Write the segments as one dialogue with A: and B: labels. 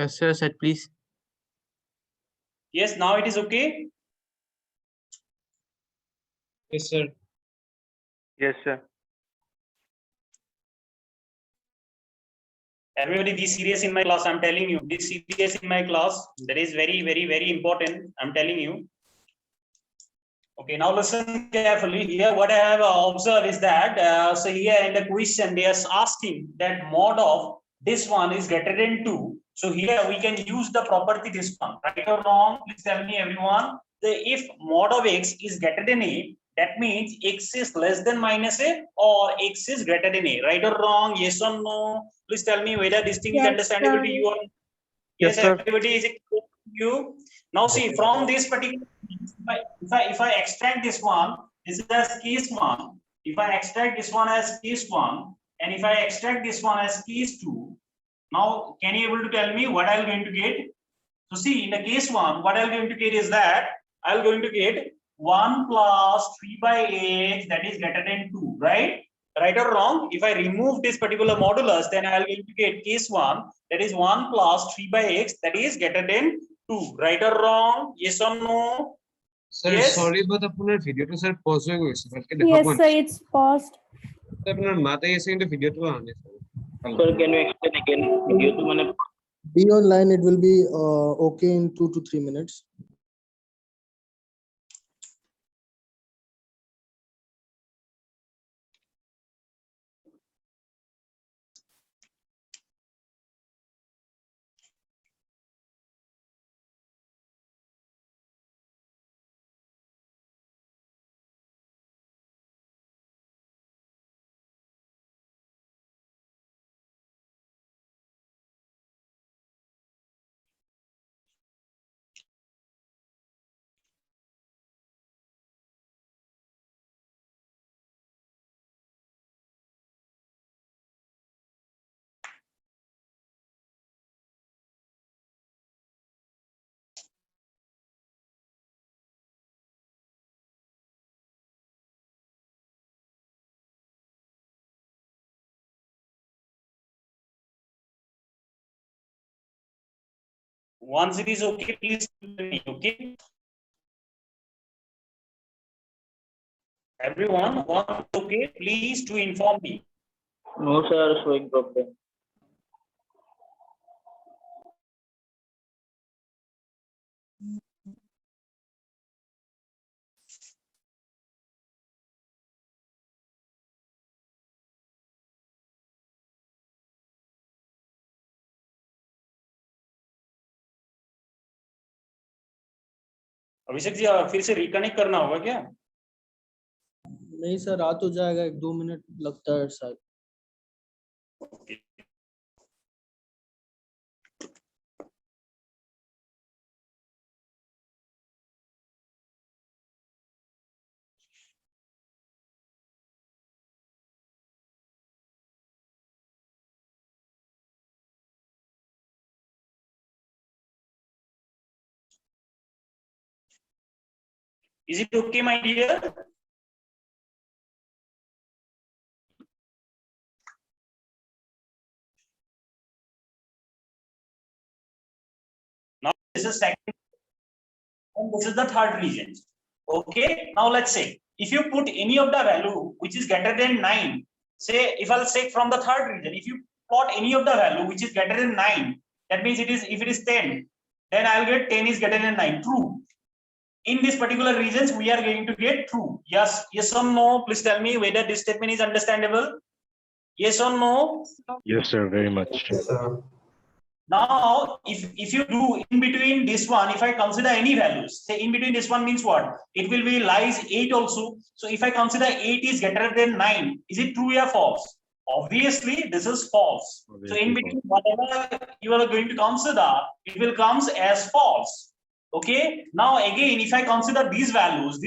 A: Yes, sir. Set, please.
B: Yes, now it is okay.
A: Yes, sir.
C: Yes, sir.
B: Everybody be serious in my class. I'm telling you, be serious in my class. That is very, very, very important. I'm telling you. Okay, now listen carefully. Here, what I have observed is that, so here in the question, they are asking that mod of this one is greater than 2. So here we can use the property this one. Right or wrong? Please tell me, everyone. If mod of x is greater than a, that means x is less than minus a or x is greater than a. Right or wrong? Yes or no? Please tell me whether this thing is understandable to you or
C: Yes,
B: yes,
C: sir.
B: everybody is it clear to you. Now see from this particular, if I extract this one, this is as case one. If I extract this one as case one, and if I extract this one as case two, now can you able to tell me what I'm going to get? So see in the case one, what I'm going to get is that I'm going to get 1 plus 3 by 8 that is greater than 2, right? Right or wrong? If I remove this particular modulus, then I'll going to get case one that is 1 plus 3 by x that is greater than 2. Right or wrong? Yes or no?
A: Sir,
B: Yes.
A: sorry, but the video to sir pause हो गई sir.
D: Yes, sir, it's paused.
A: Sir, अपना माता ये saying the video to आने sir.
C: Sir, can you explain again? Video to मैंने
E: Be online, it will be okay in 2 to 3 minutes.
B: Once it is okay, please tell me. Okay. Everyone, once okay, please to inform me.
C: No, sir, showing problem.
B: Abhishek ji फिर से reconnect करना होगा क्या?
E: नहीं sir, रात हो जाएगा, 1-2 मिनट लगता है शायद.
B: Okay. Is it okay, my dear? Now this is second, and this is the third region. Okay. Now let's say if you put any of the value which is greater than 9, say if I'll say from the third region, if you plot any of the value which is greater than 9, that means it is if it is 10, then I'll get 10 is greater than 9. True. In this particular regions, we are going to get true. Yes, yes or no? Please tell me whether this statement is understandable. Yes or no?
F: Yes, sir, very much.
A: Yes, sir.
B: Now, if you do in between this one, if I consider any values, say in between this one means what? It will be lies 8 also. So if I consider 8 is greater than 9, is it true or false? Obviously, this is false. So in between whatever you are going to consider, it will comes as false. Okay. Now again, if I consider these values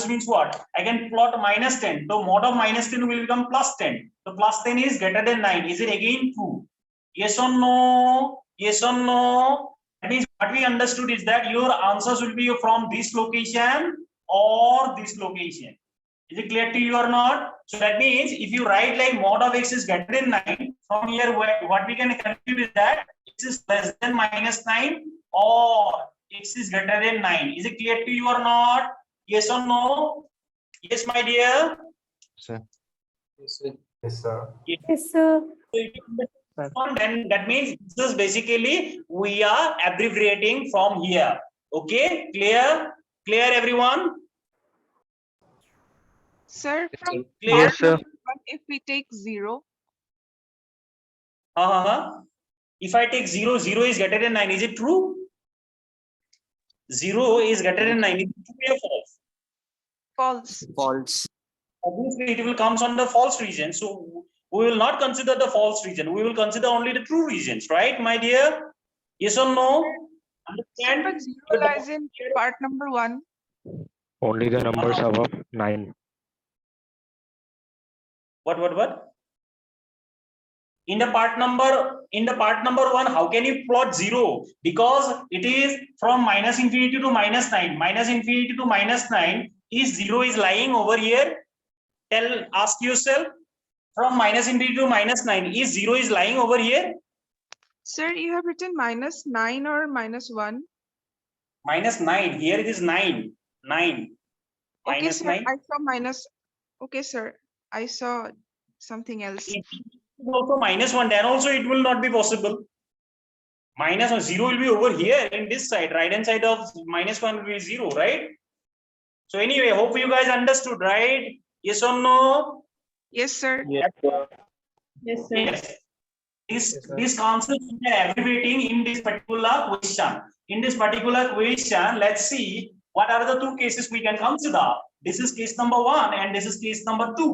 B: means what? I can plot minus 10. So mod of minus 10 will become plus 10. So plus 10 is greater than 9. Is it again true? Yes or no? Yes or no? That means what we understood is that your answers will be from this location or this location. Is it clear to you or not? So that means if you write like mod of x is greater than 9, from here what we can conclude is that x is less than -9 or x is greater than 9. Is it clear to you or not? Yes or no? Yes, my dear.
A: Yes, sir.
D: Yes, sir.
B: So if you understand one, then that means this is basically we are abbreviating from here. Okay, clear? Clear, everyone?
F: Sir,
A: Yes,
F: from
A: sir.
B: Clear?
C: Yes, sir.
F: if we take 0,
B: If I take 0, 0 is greater than 9. Is it true? 0 is greater than 9. Is it true or false?
F: false.
A: False.
B: Obviously, it will comes on the false region. So we will not consider the false region. We will consider only the true regions, right, my dear? Yes or no?
F: Sir, but
B: Understand?
F: 0 lies in part number 1.
C: Only the numbers above 9.
B: What? In the part number 1, how can you plot 0? Because it is from -infinity to -9. -infinity to -9 is 0 is lying over here. Ask yourself, from -infinity to -9 is 0 is lying over here.
F: Sir, you have written -9 or -1.
B: -9. Here it is 9. 9.
F: Okay,
B: Minus
F: sir,
B: 9.
F: I saw minus. Okay, sir, I saw something else.
B: It is also -1. Then also it will not be possible. -1, 0 will be over here in this side. Right hand side of -1 will be 0, right? So anyway, hope you guys understood, right? Yes or no?
F: Yes, sir.
C: Yes, sir.
D: Yes, sir.
B: Yes.
A: Yes, sir.
B: This concept we are abbreviating in this particular question. In this particular question, let's see what are the two cases we can consider. This is case number 1 and this is case number 2.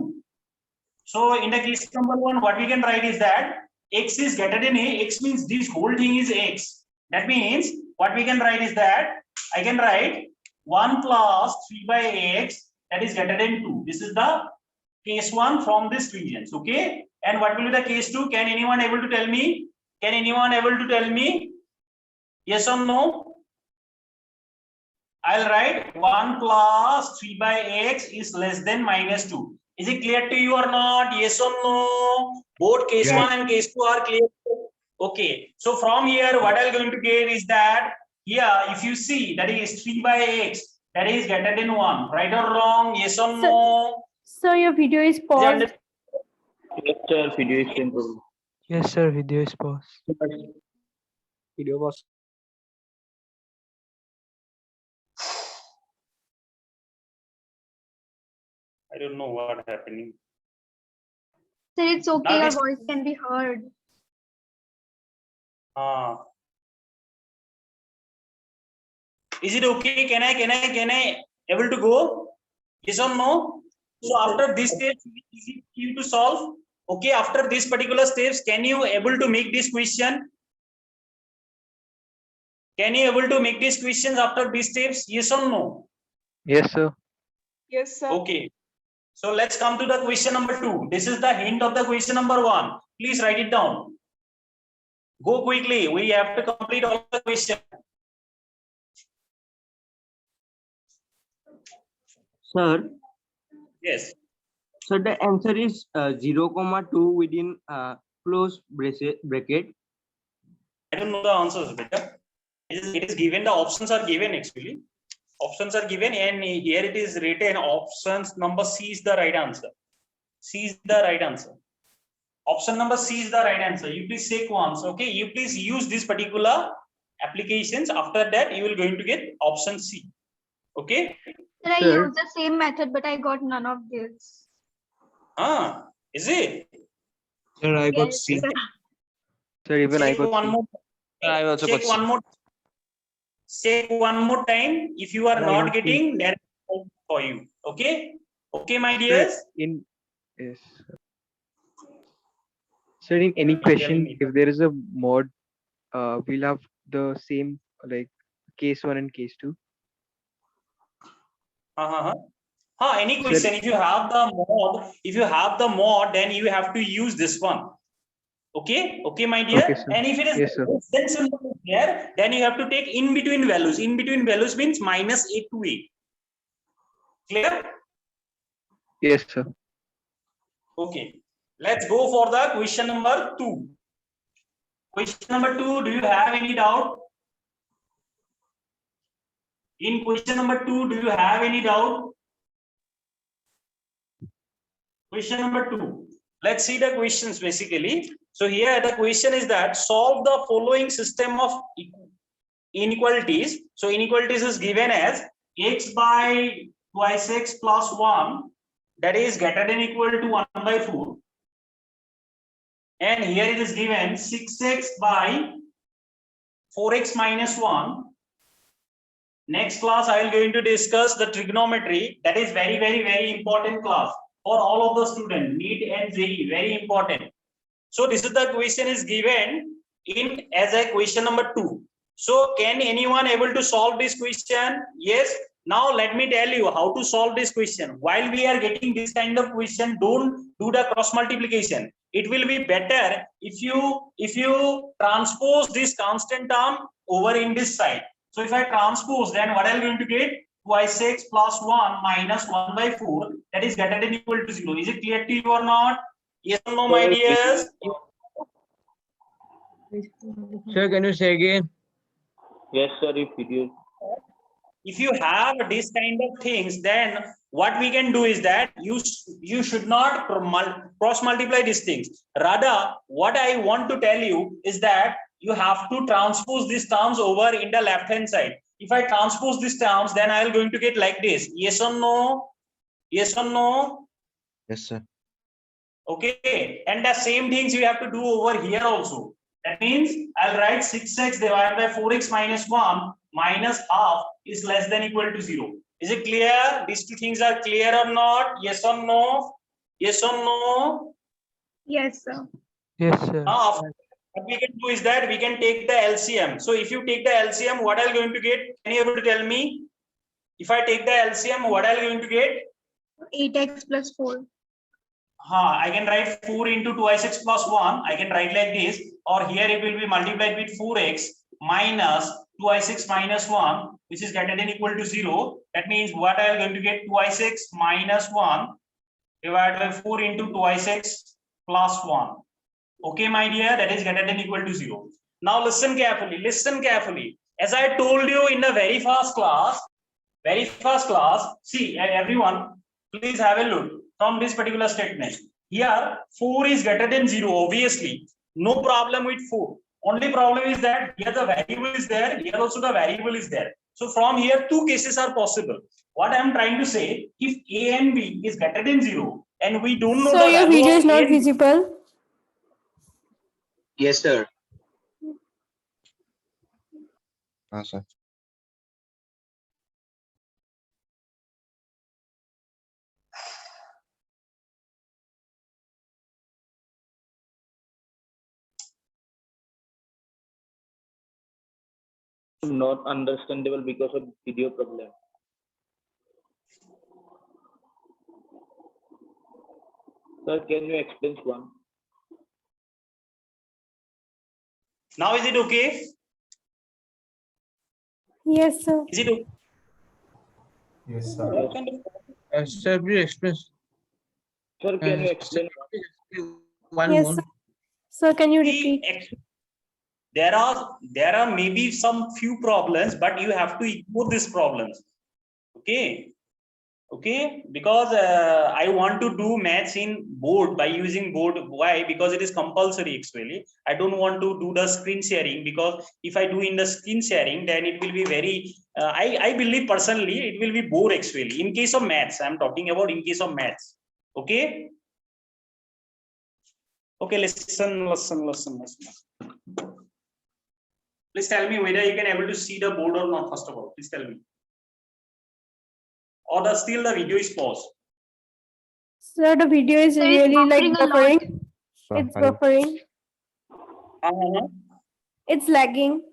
B: So in the case number 1, what we can write is that x is greater than a. X means this whole thing is x. That means what we can write is that I can write 1 plus 3 by x, that is greater than 2. This is the case 1 from this regions. Okay. And what will be the case 2? Can anyone able to tell me? Can anyone able to tell me? Yes or no? I'll write 1 plus 3 by x is less than -2. Is it clear to you or not? Yes or no? Both case
A: Yes.
B: 1 and case 2 are clear. Okay. So from here, what I'm going to get is that here, if you see, that is 3 by x, that is greater than 1. Right or wrong? Yes or no?
D: Sir, your video is
B: Is it
D: paused.
B: under-
C: Yes, sir. Video is in progress.
E: Yes, sir. Video is paused.
A: Video was.
B: I don't know what happening.
D: Sir, it's okay.
B: Now
D: Your
B: this-
D: voice can be heard.
B: Is it okay? Can I able to go? Yes or no? So after this step, is it easy to solve? Okay, after this particular steps, can you able to make this question? Can you able to make these questions after these steps? Yes or no?
C: Yes, sir.
F: Yes, sir.
B: Okay. So let's come to the question number 2. This is the hint of the question number 1. Please write it down. Go quickly. We have to complete all the questions.
G: Sir,
B: Yes.
G: so the answer is 0,2 within close bracket.
B: I don't know the answers, beta. It is given, the options are given actually. Options are given and here it is written options number C is the right answer. C is the right answer. Option number C is the right answer. You please check once, okay? You please use this particular applications. After that, you will going to get option C. Okay?
D: Sir, I
C: Sir.
D: used the same method, but I got none of this.
B: Is it?
A: Sir, I got
D: Yes,
A: C.
D: sir.
C: Sir, even I
B: Check
C: got
B: one
C: C.
B: more.
A: I also
B: Check
A: got C.
B: one more. Check one more time. If you are
C: I
B: not
C: got C.
B: getting, that is for you. Okay? Okay, my dears.
H: In yes sir. Sir, in any
B: Tell
H: question,
B: me.
H: if there is a mod, we'll have the same like case 1 and case 2.
B: Any
H: Sir.
B: question, if you have the mod, then you have to use this one. Okay, my dear.
H: Okay, sir.
B: And if it is
H: Yes, sir.
B: then symbol there, then you have to take in between values. In between values means -8 to 8. Clear?
H: Yes, sir.
B: Okay. Let's go for the question number 2. Question number 2, do you have any doubt? In question number 2, do you have any doubt? Question number 2. Let's see the questions basically. So here the question is that solve the following system of inequalities. So inequalities is given as x by twice x plus 1, that is greater than equal to 1 by 4. And here it is given 6x by 4x minus 1. Next class I will going to discuss the trigonometry. That is very, very, very important class for all of the students. NEET and JEE, very important. So this is the question is given in as a question number 2. So can anyone able to solve this question? Yes. Now let me tell you how to solve this question. While we are getting this kind of question, don't do the cross multiplication. It will be better if you transpose this constant term over in this side. So if I transpose, then what I'm going to get? Twice x plus 1 minus 1 by 4, that is greater than equal to 0. Is it clear to you or not? Yes or no, my dears?
E: Sir, can you say again?
C: Yes, sir. If video.
B: If you have this kind of things, then what we can do is that you should not cross multiply these things. Rather, what I want to tell you is that you have to transpose these terms over in the left hand side. If I transpose these terms, then I am going to get like this. Yes or no? Yes or no?
C: Yes, sir.
B: Okay. And the same things you have to do over here also. That means I'll write 6x divided by 4x minus 1 minus half is less than equal to 0. Is it clear? These two things are clear or not? Yes or no? Yes or no?
D: Yes, sir.
E: Yes, sir.
B: Now, what we can do is that we can take the LCM. So if you take the LCM, what are you going to get? Can you able to tell me? If I take the LCM, what are you going to get?
D: 8x plus 4.
B: I can write 4 into 2x plus 1. I can write like this. Or here it will be multiplied with 4x minus 2x minus 1, which is greater than equal to 0. That means what I am going to get? 2x minus 1 divided by 4 into 2x plus 1. Okay, my dear, that is greater than equal to 0. Now listen carefully. Listen carefully. As I told you in the very first class, see everyone, please have a look from this particular statement. Here 4 is greater than 0, obviously. No problem with 4. Only problem is that here the variable is there, here also the variable is there. So from here two cases are possible. What I am trying to say, if a and b is greater than 0 and we don't know
I: So
B: the
I: your
B: value
I: video
B: of
I: is
B: A
I: not
B: and B.
I: visible.
C: Yes, sir. Sir. Not understandable because of video problem. Sir, can you explain one?
B: Now is it okay?
I: Yes, sir.
B: Is it okay?
J: Yes, sir.
E: Sir, please explain.
C: Sir, can you explain?
E: One
I: Yes,
E: more.
I: sir. Sir, can you
B: See,
I: repeat?
B: there are maybe some few problems, but you have to ignore these problems. Okay, because I want to do maths in board by using board. Why? Because it is compulsory actually. I don't want to do the screen sharing, because if I do in the screen sharing, then it will be very I believe personally it will be bored actually. In case of maths, I'm talking about in case of maths. Okay, listen. Please tell me whether you can able to see the board or not. First of all, please tell me. Or still the video is paused.
I: Sir, the video is
D: Sir, it's
I: really like
D: buffering a lot.
I: buffering. It's buffering. It's lagging.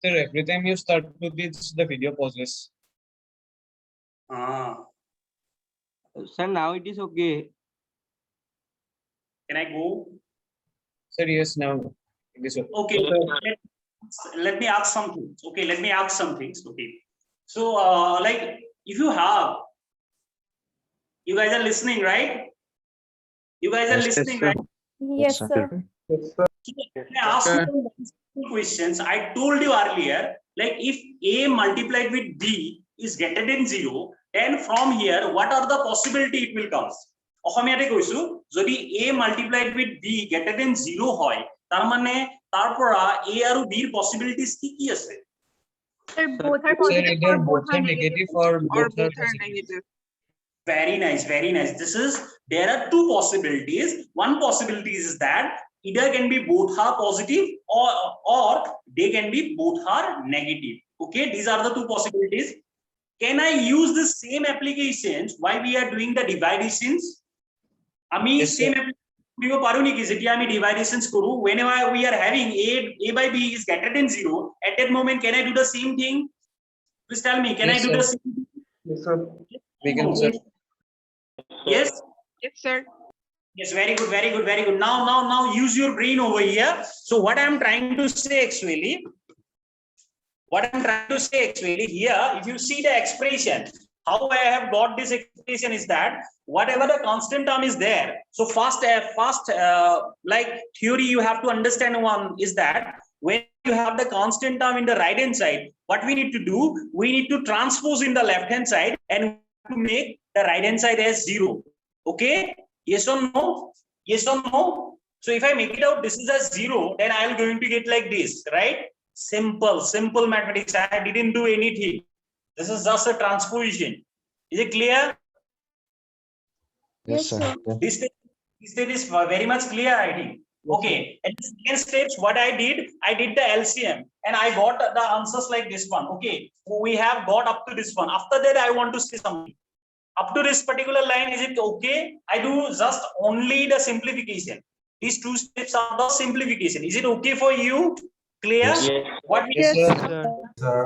A: Sir, every time you start to this, the video pauses.
G: Sir, now it is okay.
B: Can I go?
A: Sir, yes, now it is okay.
B: Okay, let me ask something. Okay, let me ask some things. Okay, so like if you have, you guys are listening, right? You guys are
C: Yes,
B: listening,
C: sir.
B: right?
I: Yes, sir.
B: I asked you two questions. I told you earlier, like if A multiplied with B is greater than 0, then from here, what are the possibility it will come? অসমীয়াতে কৈছো যদি A multiplied with B greater than 0 হয় তার মানে তারপরা A আৰু B এর possibilities কি আছে?
D: Sir, both are
A: Sir,
D: positive
A: either
D: or both are
A: negative
D: negative.
A: or
F: Or
A: both are
F: both are
A: positive.
F: negative.
B: Very nice, very nice. There are two possibilities. One possibility is that either can be both are positive or they can be both are negative. Okay, these are the two possibilities. Can I use the same applications while we are doing the divisions? আমি
A: Yes, sir.
B: same application দিব পারো নেকি যেটা আমি divisions করু whenever we are having a by b is greater than 0 at that moment can I do the same thing? Please tell me, can
A: Yes,
B: I do
A: sir.
B: the same thing?
J: Yes, sir.
A: We can, sir.
B: Yes.
F: Yes, sir.
B: Yes, very good, very good, very good. Now use your brain over here. So what I'm trying to say actually here, if you see the expression, how I have got this expression is that whatever the constant term is there. So first like theory you have to understand one is that when you have the constant term in the right hand side, what we need to do, we need to transpose in the left hand side and to make the right hand side as 0. Okay, yes or no? Yes or no? So if I make it out this is a 0, then I am going to get like this, right? Simple mathematics. I didn't do anything. This is just a transposition. Is it clear?
D: Yes, sir.
B: This step is very much clear, I think. Okay, and the second steps, what I did the LCM and I got the answers like this one. Okay, we have got up to this one. After that, I want to see something. Up to this particular line, is it okay? I do just only the simplification. These two steps are the simplification. Is it okay for you? Clear?
C: Yes.
B: What we
A: Yes, sir.
J: Sir.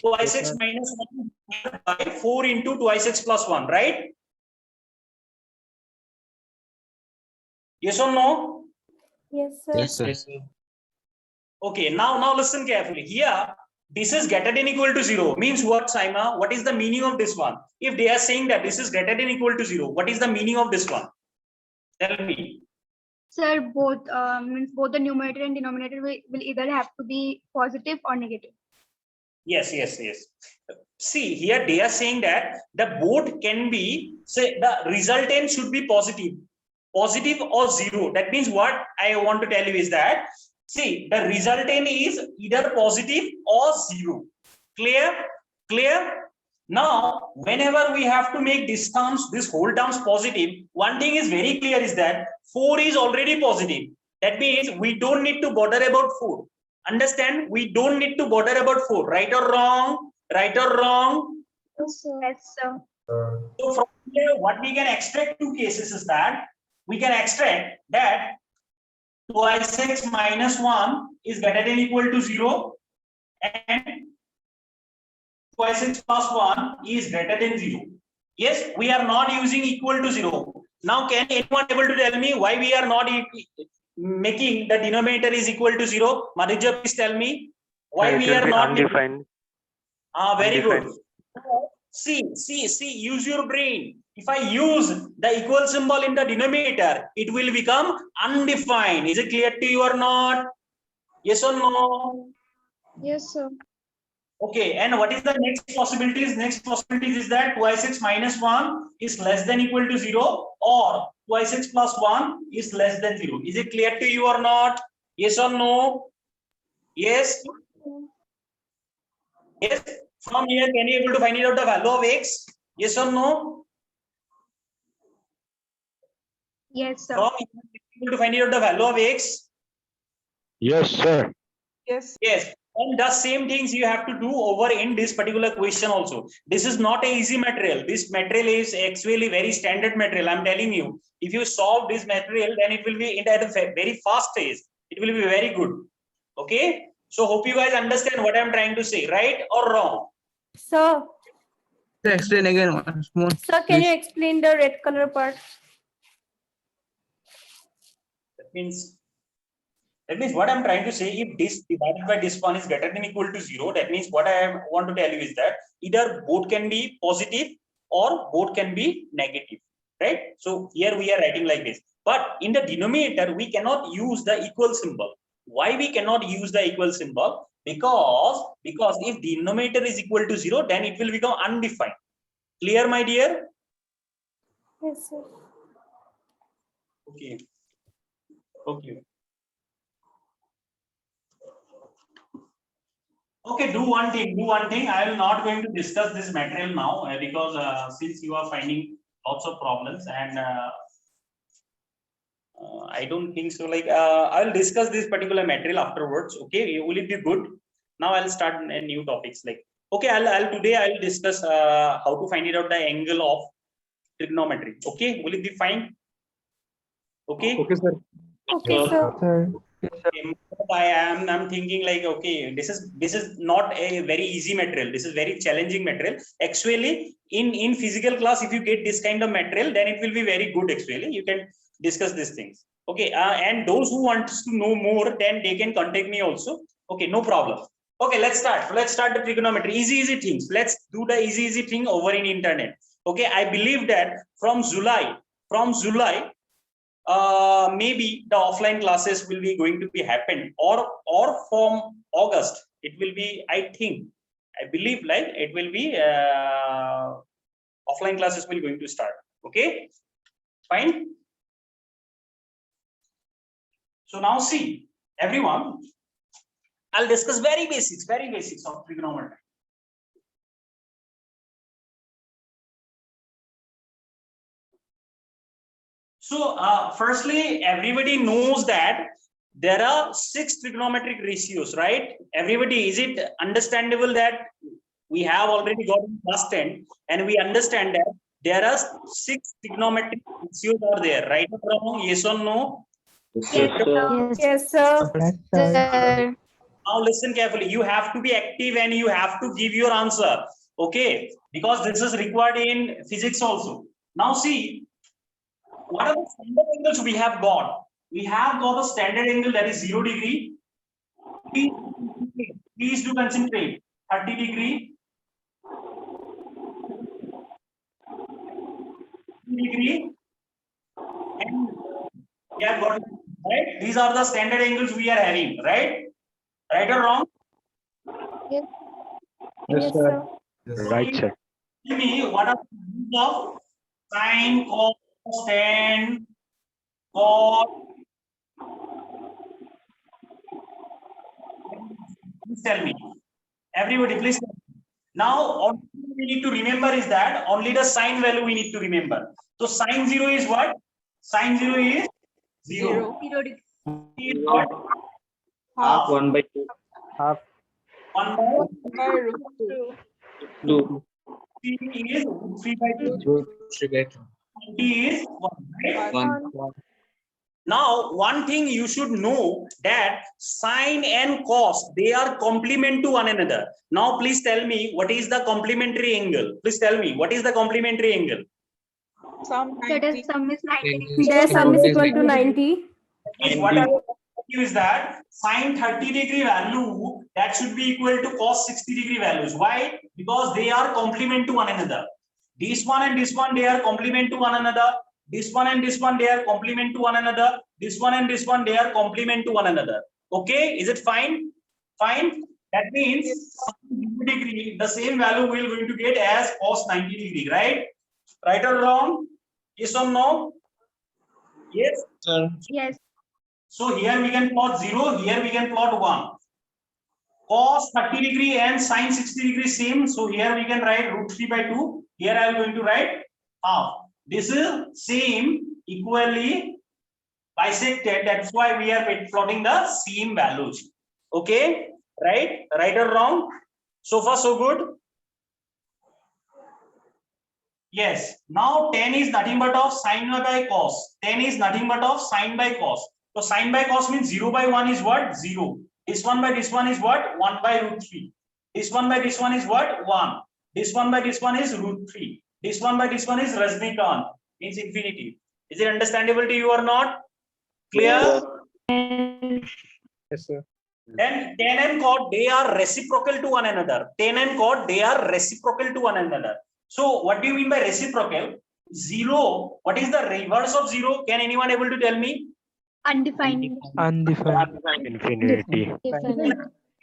B: 2x minus 1 by 4 into 2x plus 1, right? Yes or no?
I: Yes, sir.
A: Yes, sir.
B: Okay, now listen carefully. Here, this is greater than equal to 0. Means what, Saima? What is the meaning of this one? If they are saying that this is greater than equal to 0, what is the meaning of this one? Tell me.
D: Sir, both means both the numerator and denominator will either have to be positive or negative.
B: Yes. See, here they are saying that the both can be, say, the resultant should be positive or 0. That means what I want to tell you is that, see, the resultant is either positive or 0. Clear? Now, whenever we have to make this whole terms positive, one thing is very clear is that 4 is already positive. That means we don't need to bother about 4. Understand? We don't need to bother about 4. Right or wrong?
D: Yes, sir. Yes, sir.
B: So from here, what we can extract two cases is that we can extract that 2x minus 1 is greater than equal to 0 and 2x plus 1 is greater than 0. Yes, we are not using equal to 0. Now, can anyone able to tell me why we are not making the denominator is equal to 0? Madhya, please tell me why we are not
H: undefined.
B: very good. See, use your brain. If I use the equal symbol in the denominator, it will become undefined. Is it clear to you or not? Yes or no?
D: Yes, sir.
B: Okay, and what is the next possibilities? Next possibilities is that 2x minus 1 is less than equal to 0 or 2x plus 1 is less than 0. Is it clear to you or not? Yes or no? Yes? Yes? From here, can you able to find out the value of x? Yes or no?
D: Yes, sir.
B: From here, can you able to find out the value of x?
H: Yes, sir.
F: Yes.
B: Yes. And the same things you have to do over in this particular question also. This is not an easy material. This material is actually very standard material. I'm telling you, if you solve this material, then it will be at a very fast pace. It will be very good. Okay. So hope you guys understand what I'm trying to say, right or wrong?
I: Sir,
E: Explain again once more.
I: sir, can you explain the red color part?
B: That means what I'm trying to say, if this divided by this one is greater than equal to 0, that means what I want to tell you is that either both can be positive or both can be negative. right? So here we are writing like this, but in the denominator we cannot use the equal symbol. Why we cannot use the equal symbol? Because if denominator is equal to 0, then it will become undefined. Clear, my dear?
I: Yes, sir.
B: Okay. Okay. Okay, do one thing. I will not going to discuss this material now because since you are finding lots of problems and I don't think so. Like I will discuss this particular material afterwards. Okay, will it be good? Now I'll start new topics. Like okay, today I'll discuss how to find it out the angle of trigonometry. Okay, will it be fine? Okay.
A: Okay, sir.
I: Okay, sir.
B: I'm thinking like okay, this is not a very easy material. This is very challenging material. Actually, in physical class, if you get this kind of material, then it will be very good. Actually, you can discuss these things. Okay, and those who want to know more, then they can contact me also. Okay, no problem. Okay, let's start. Let's start the trigonometry. Easy things. Let's do the easy thing over in internet. Okay, I believe that from July. Maybe the offline classes will be going to be happen or from August it will be, I believe like it will be offline classes will going to start. Okay, fine. So now see everyone, I'll discuss very basics of trigonometry. So firstly, everybody knows that there are 6 trigonometric ratios, right? Everybody, is it understandable that we have already got in class 10 and we understand that there are 6 trigonometric ratios are there, right or wrong? Yes or no?
I: Yes, sir.
B: Now listen carefully. You have to be active and you have to give your answer. Okay, because this is required in physics also. Now see, what are the standard angles we have got? We have got a standard angle that is 0 degree. Please do concentrate. 30 degree. And we have got, right? These are the standard angles we are having, right? Right or wrong?
I: Yes,
A: Yes,
I: sir.
H: Right, sir.
B: Tell me what are the angles of sine, cos, tan, cos. Please tell me. Everybody, please tell me. Now, all we need to remember is that only the sine value we need to remember. So sine 0 is what? Sine 0 is 0.
D: 0 degree.
B: Is what?
F: Half.
C: 1 by 2.
H: Half.
B: 1 by
F: By root 2.
C: 2.
B: 3 is 3 by 2.
A: 3 by 2.
B: 20 is 1. Right?
A: 1.
B: Now, one thing you should know that sine and cos, they are complement to one another. Now, please tell me what is the complementary angle? Please tell me what is the complementary angle?
F: Sum
D: That
F: 90.
D: is sum is 90 degrees.
I: Their sum is equal to 90.
B: Is what I will tell you is that sine 30 degree value that should be equal to cos 60 degree values. Why? Because they are complement to one another. This one and this one, they are complement to one another. This one and this one, they are complement to one another. This one and this one, they are complement to one another. Okay, is it fine? Fine. That means sine 0 degree, the same value we are going to get as cos 90 degree, right? Right or wrong? Yes or no? Yes.
A: Sir.
D: Yes.
B: So here we can plot 0, here we can plot 1. Cos 30 degree and sine 60 degree same. So here we can write root 3 by 2. Here I am going to write half. This is same equally bisected. That's why we are plotting the same values. Okay, right? Right or wrong? So far so good. Yes. Now tan is nothing but of sine by cos. Tan is nothing but of sine by cos. So sine by cos means 0 by 1 is what? 0. This one by this one is what? 1 by root 3. This one by this one is what? 1. This one by this one is root 3. This one by this one is Rajnikant. Means infinity. Is it understandable to you or not? Clear?
A: Yes, sir.
B: Then tan and cot, they are reciprocal to one another. Tan and cot, they are reciprocal to one another. So what do you mean by reciprocal? zero, what is the reverse of zero? Can anyone able to tell me?
D: Undefined.
H: Undefined.
I: Infinity.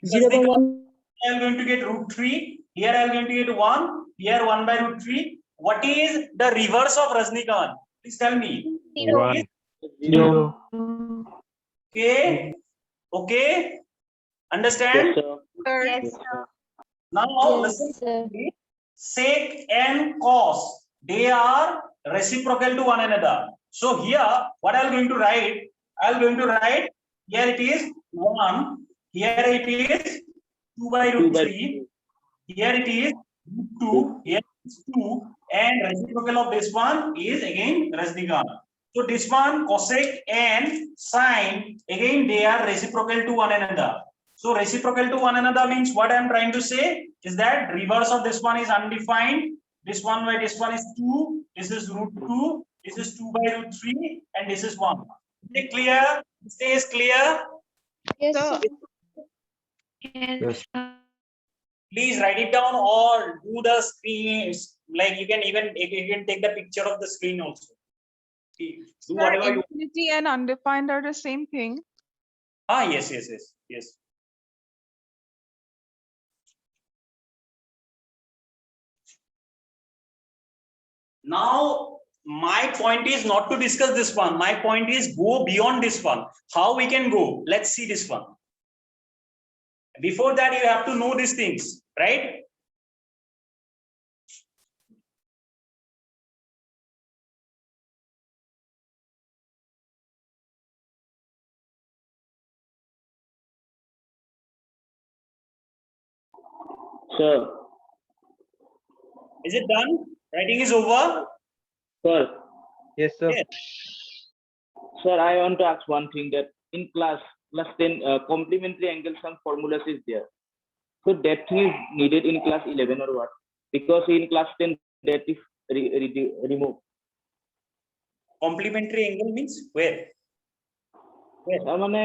D: 0/1.
B: I am going to get √3. Here I am going to get 1. Here 1/√3. What is the reverse of Rajnikant? Please tell me.
D: 0.
H: 0.
B: Okay. Okay. Understand?
C: Yes, sir.
F: Sir,
D: Yes, sir.
B: Now listen. Sec and cos, they are reciprocal to one another. So here, what I'm going to write? I'm going to write here it is 1. Here it is 2/√3. Here it is 2. Here it is 2. And reciprocal of this one is again Rajnikant. So this one cosec and sine, again they are reciprocal to one another. So reciprocal to one another means what I am trying to say is that reverse of this one is undefined. This one by this one is 2. This is √2. This is 2/√3, and this is 1. Is it clear? Stays clear?
I: Yes,
F: sir.
I: Yes.
B: Please write it down or do the screen. Like you can take the picture of the screen also. Do
F: Sir,
B: whatever you.
F: infinity and undefined are the same thing.
B: Yes. Now, my point is not to discuss this one. My point is go beyond this one. How we can go? Let's see this one. Before that, you have to know these things, right?
C: Sir.
B: Is it done? Writing is over.
C: Sir.
H: Yes, sir.
B: Yes.
C: Sir, I want to ask one thing that in class 10, complementary angle sum formulas is there. So that thing is needed in class 11 or what? Because in class 10 that is removed.
B: Complementary angle means where?
C: মানে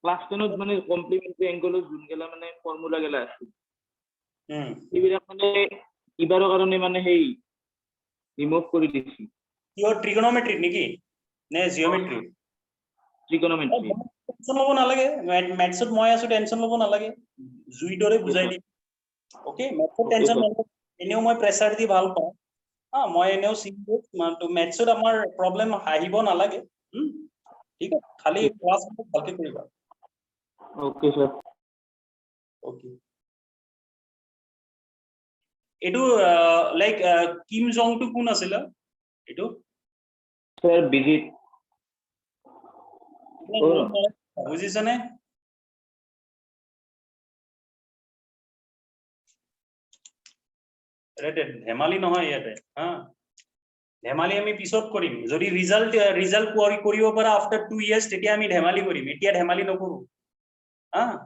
C: class 10 মানে complimentary angle June গেলা মানে formula গেলা আছে এইবিলাক মানে ইবাৰৰ কাৰণে মানে হেই ৰিমুভ কৰি দিছি
B: কিয় ট্ৰিগোনোমেট্ৰি নেকি নে জিওমেট্ৰি
C: ট্ৰিগোনোমেট্ৰি
B: টেনচন লব নালাগে ম্যাথছত মই আছো টেনচন লব নালাগে জুই দৰে বুজাই দিম ওকে ম্যাথছত টেনচন নলব এনেও মই প্ৰেসাৰ দি ভাল পাওঁ মই এনেও সিম্পল মানে ম্যাথছত আমাৰ প্ৰবলেম আহিব নালাগে ঠিক আছে খালি ক্লাছ ভালকে কৰিবা
C: ওকে স্যার
B: ওকে এটো লাইক কিম জং টু কোন আছিল এটো
C: স্যার বিজিত
B: বুজিছনে ৰেডেড ধেমালি নহয় ইয়াতে ধেমালি আমি পিছত কৰিম যদি ৰিজাল্ট কৰিব পাৰা আফটাৰ 2 ইয়াৰ্স তেতিয়া আমি ধেমালি কৰিম এতিয়া ধেমালি নকৰো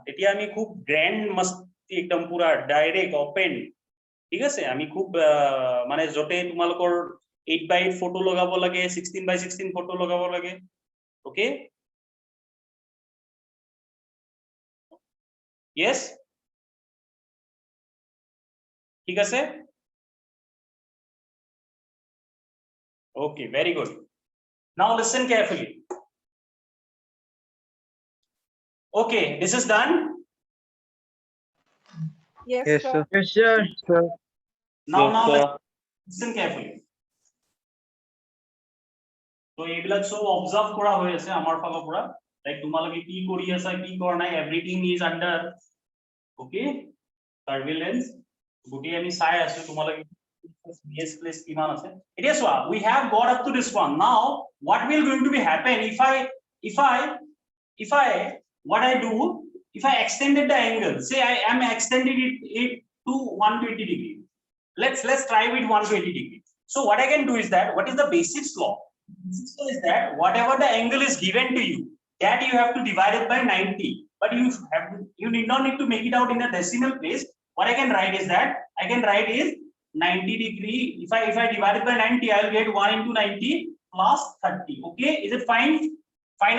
B: তেতিয়া আমি খুব গ্ৰ্যান্ড মস্তি একদম পুৰা ডাইৰেক্ট ওপেন ঠিক আছে আমি খুব মানে জতে তোমালোকৰ 8x8 ফটো লগাব লাগে 16x16 ফটো লগাব লাগে ওকে yes ঠিক আছে okay very good now listen carefully okay this is done
F: Yes,
H: Yes,
F: sir.
H: sir.
E: Yes, sir.
B: now
C: Yes,
B: now
C: sir.
B: listen carefully so এইবিলাক সব অবজার্ভ কৰা হৈ আছে আমাৰ ফালৰ পৰা লাইক তোমালোকে কি কৰি আছা কি কৰা নাই everything is under okay surveillance গুটি আমি চাই আছো তোমালোকে BS প্লেস কিমান আছে এতিয়া সোয়া we have got up to this one now what will going to be happen if I what I do if I extended the angle say I am extending it to 120 degree let's try with 120 degree so what I can do is that what is the basic law is that whatever the angle is given to you that you have to divide it by 90 but you need not need to make it out in a decimal place what I can write is that I can write is 90 degree if I divide it by 90 I will get 1 into 90 plus 30 okay is it fine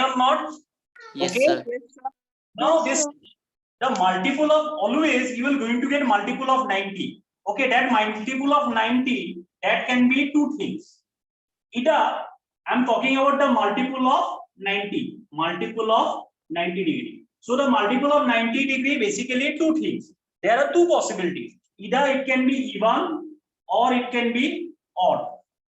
B: or not
G: Yes,
B: okay
G: sir.
B: now this the multiple of always you will going to get multiple of 90 okay that multiple of 90 that can be two things Eta, I'm talking about the multiple of 90. Multiple of 90 degree. So the multiple of 90 degree basically two things. There are two possibilities. Either it can be even or it can be odd.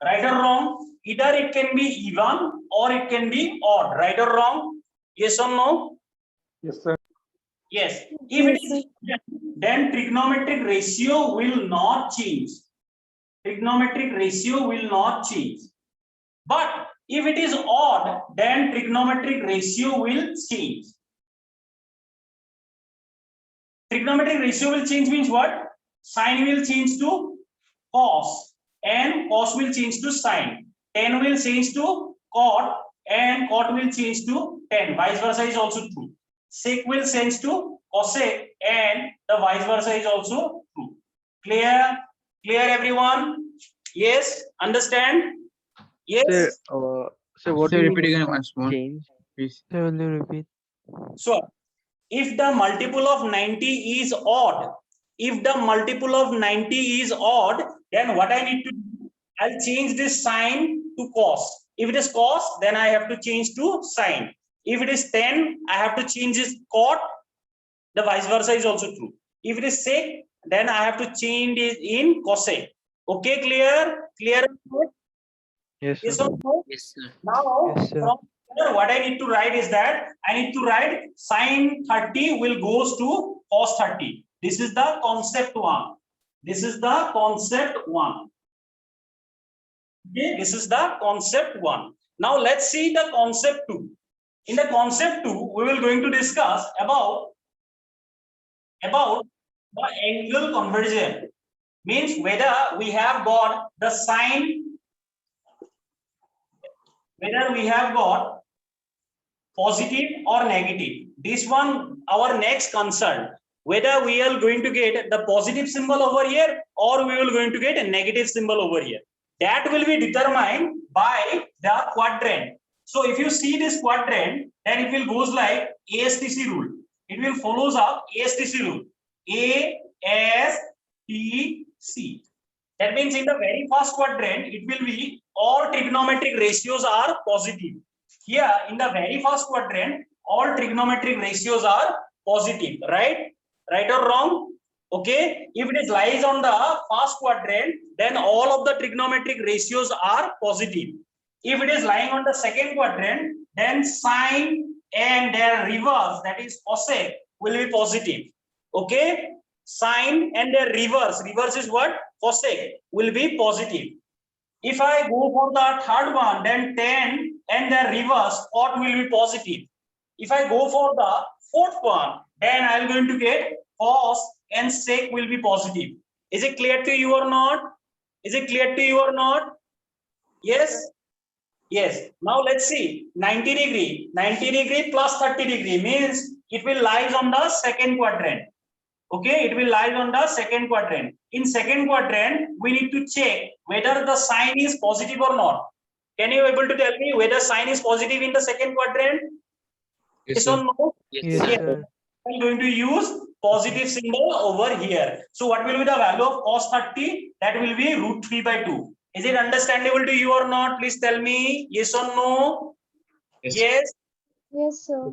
B: Right or wrong? Either it can be even or it can be odd. Right or wrong? Yes or no?
J: Yes, sir.
B: Yes. If it is even, then trigonometric ratio will not change. Trigonometric ratio will not change. But if it is odd, then trigonometric ratio will change. Trigonometric ratio will change means what? Sine will change to cos and cos will change to sine. Tan will change to cot and cot will change to tan. Vice versa is also true. Sec will change to cosec and the vice versa is also true. Clear? Clear everyone? Yes? Understand? Yes?
H: So what
A: Sir,
H: do you
A: repeat
H: mean
A: again once more,
H: change?
A: please.
G: Sir, will you repeat?
B: So, if the multiple of 90 is odd, if the multiple of 90 is odd, then what I need to do? I'll change this sine to cos. If it is cos, then I have to change to sine. If it is tan, I have to change this cot. The vice versa is also true. If it is sec, then I have to change it in cosec. Okay, clear? Clear?
H: Yes,
B: Yes
H: sir.
B: or no?
A: Yes, sir.
B: Now,
G: Yes, sir.
B: from here, what I need to write is that I need to write sine 30 will goes to cos 30. This is the concept one. This is the concept one. Okay, this is the concept one. Now let's see the concept two. In the concept two, we will going to discuss about the angle conversion. Means whether we have got the sine, whether we have got positive or negative. This one, our next concern, whether we are going to get the positive symbol over here or we will going to get a negative symbol over here. That will be determined by the quadrant. So if you see this quadrant, then it will goes like ASTC rule. It will follows up ASTC rule. ASTC. That means in the very first quadrant, it will be all trigonometric ratios are positive. Here in the very first quadrant, all trigonometric ratios are positive, right? Right or wrong? Okay. If it is lies on the first quadrant, then all of the trigonometric ratios are positive. If it is lying on the second quadrant, then sine and their reverse, that is cosec, will be positive. Okay. Sine and their reverse is what? Cosec will be positive. If I go for the third one, then tan and the reverse cot will be positive. If I go for the fourth one, then I am going to get cos and sec will be positive. Is it clear to you or not? Is it clear to you or not? Yes? Yes. Now let's see. 90 degree. 90 degree plus 30 degree means it will lies on the second quadrant. Okay, it will lie on the second quadrant. In second quadrant, we need to check whether the sign is positive or not. Can you able to tell me whether sign is positive in the second quadrant?
A: Yes,
B: Yes or
A: sir.
B: no?
G: Yes, sir.
B: I'm going to use positive symbol over here. So what will be the value of cos 30? That will be root 3 by 2. Is it understandable to you or not? Please tell me yes or no.
A: Yes.
B: Yes.
D: Yes, sir.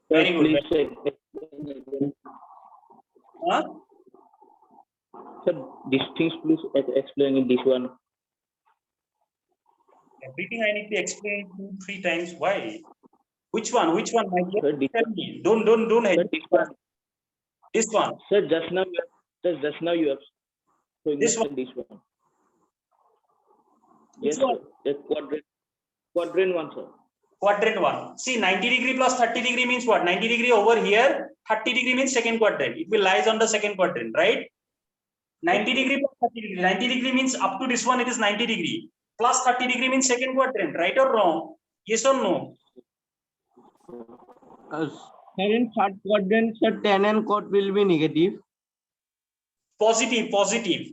B: Very good.
C: Please say.
B: Huh?
C: Sir, these things please explain in this one.
B: Everything I need to explain 2-3 times. Why? Which one? Which one? My dear?
C: Sir, this
B: Tell me. Don't
C: Sir,
B: hesitate.
C: this one.
B: This one.
C: Sir, just now you have shown
B: This
C: us
B: one.
C: this one.
B: Which
C: Yes,
B: one?
C: sir. The quadrant one, sir.
B: Quadrant one. See, 90 degree plus 30 degree means what? 90 degree over here. 30 degree means second quadrant. It will lies on the second quadrant, right? 90 degree plus 30 degree. 90 degree means up to this one it is 90 degree. Plus 30 degree means second quadrant, right or wrong? Yes or no?
G: Sir, in third quadrant, sir, tan and cot will be negative.
B: Positive, positive.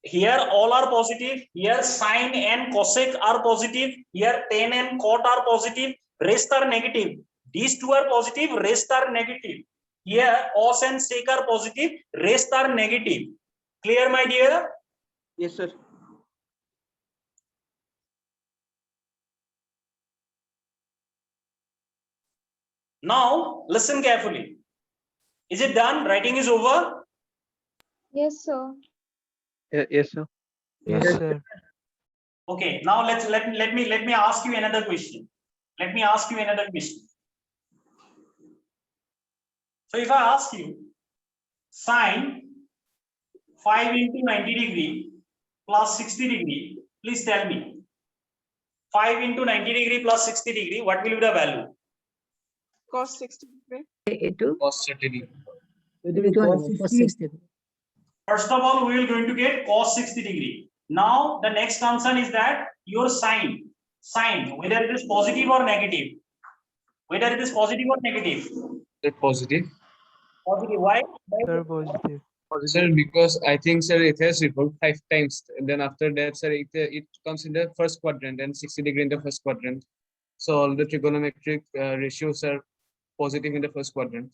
B: Here all are positive. Here sine and cosec are positive. Here tan and cot are positive. Rest are negative. These two are positive. Rest are negative. Here cos and sec are positive. Rest are negative. Clear, my dear?
G: Yes, sir.
B: Now listen carefully. Is it done? Writing is over.
D: Yes, sir.
H: Yes, sir.
I: Yes, sir.
B: Okay, now let me ask you another question. Let me ask you another question. So if I ask you sine 5 into 90 degree plus 60 degree, please tell me 5 into 90 degree plus 60 degree, what will be the value?
F: Cos 60 degree.
A: Cos 30 degree.
B: First of all, we will going to get cos 60 degree. Now the next concern is that your sine, whether it is positive or negative, whether it is positive or negative.
A: Sir, positive.
B: Positive. Why?
I: Sir, positive.
A: Sir, because I think, sir, it has revolved 5 times. And then after that, sir, it comes in the first quadrant and 60 degree in the first quadrant. So all the trigonometric ratios are positive in the first quadrant.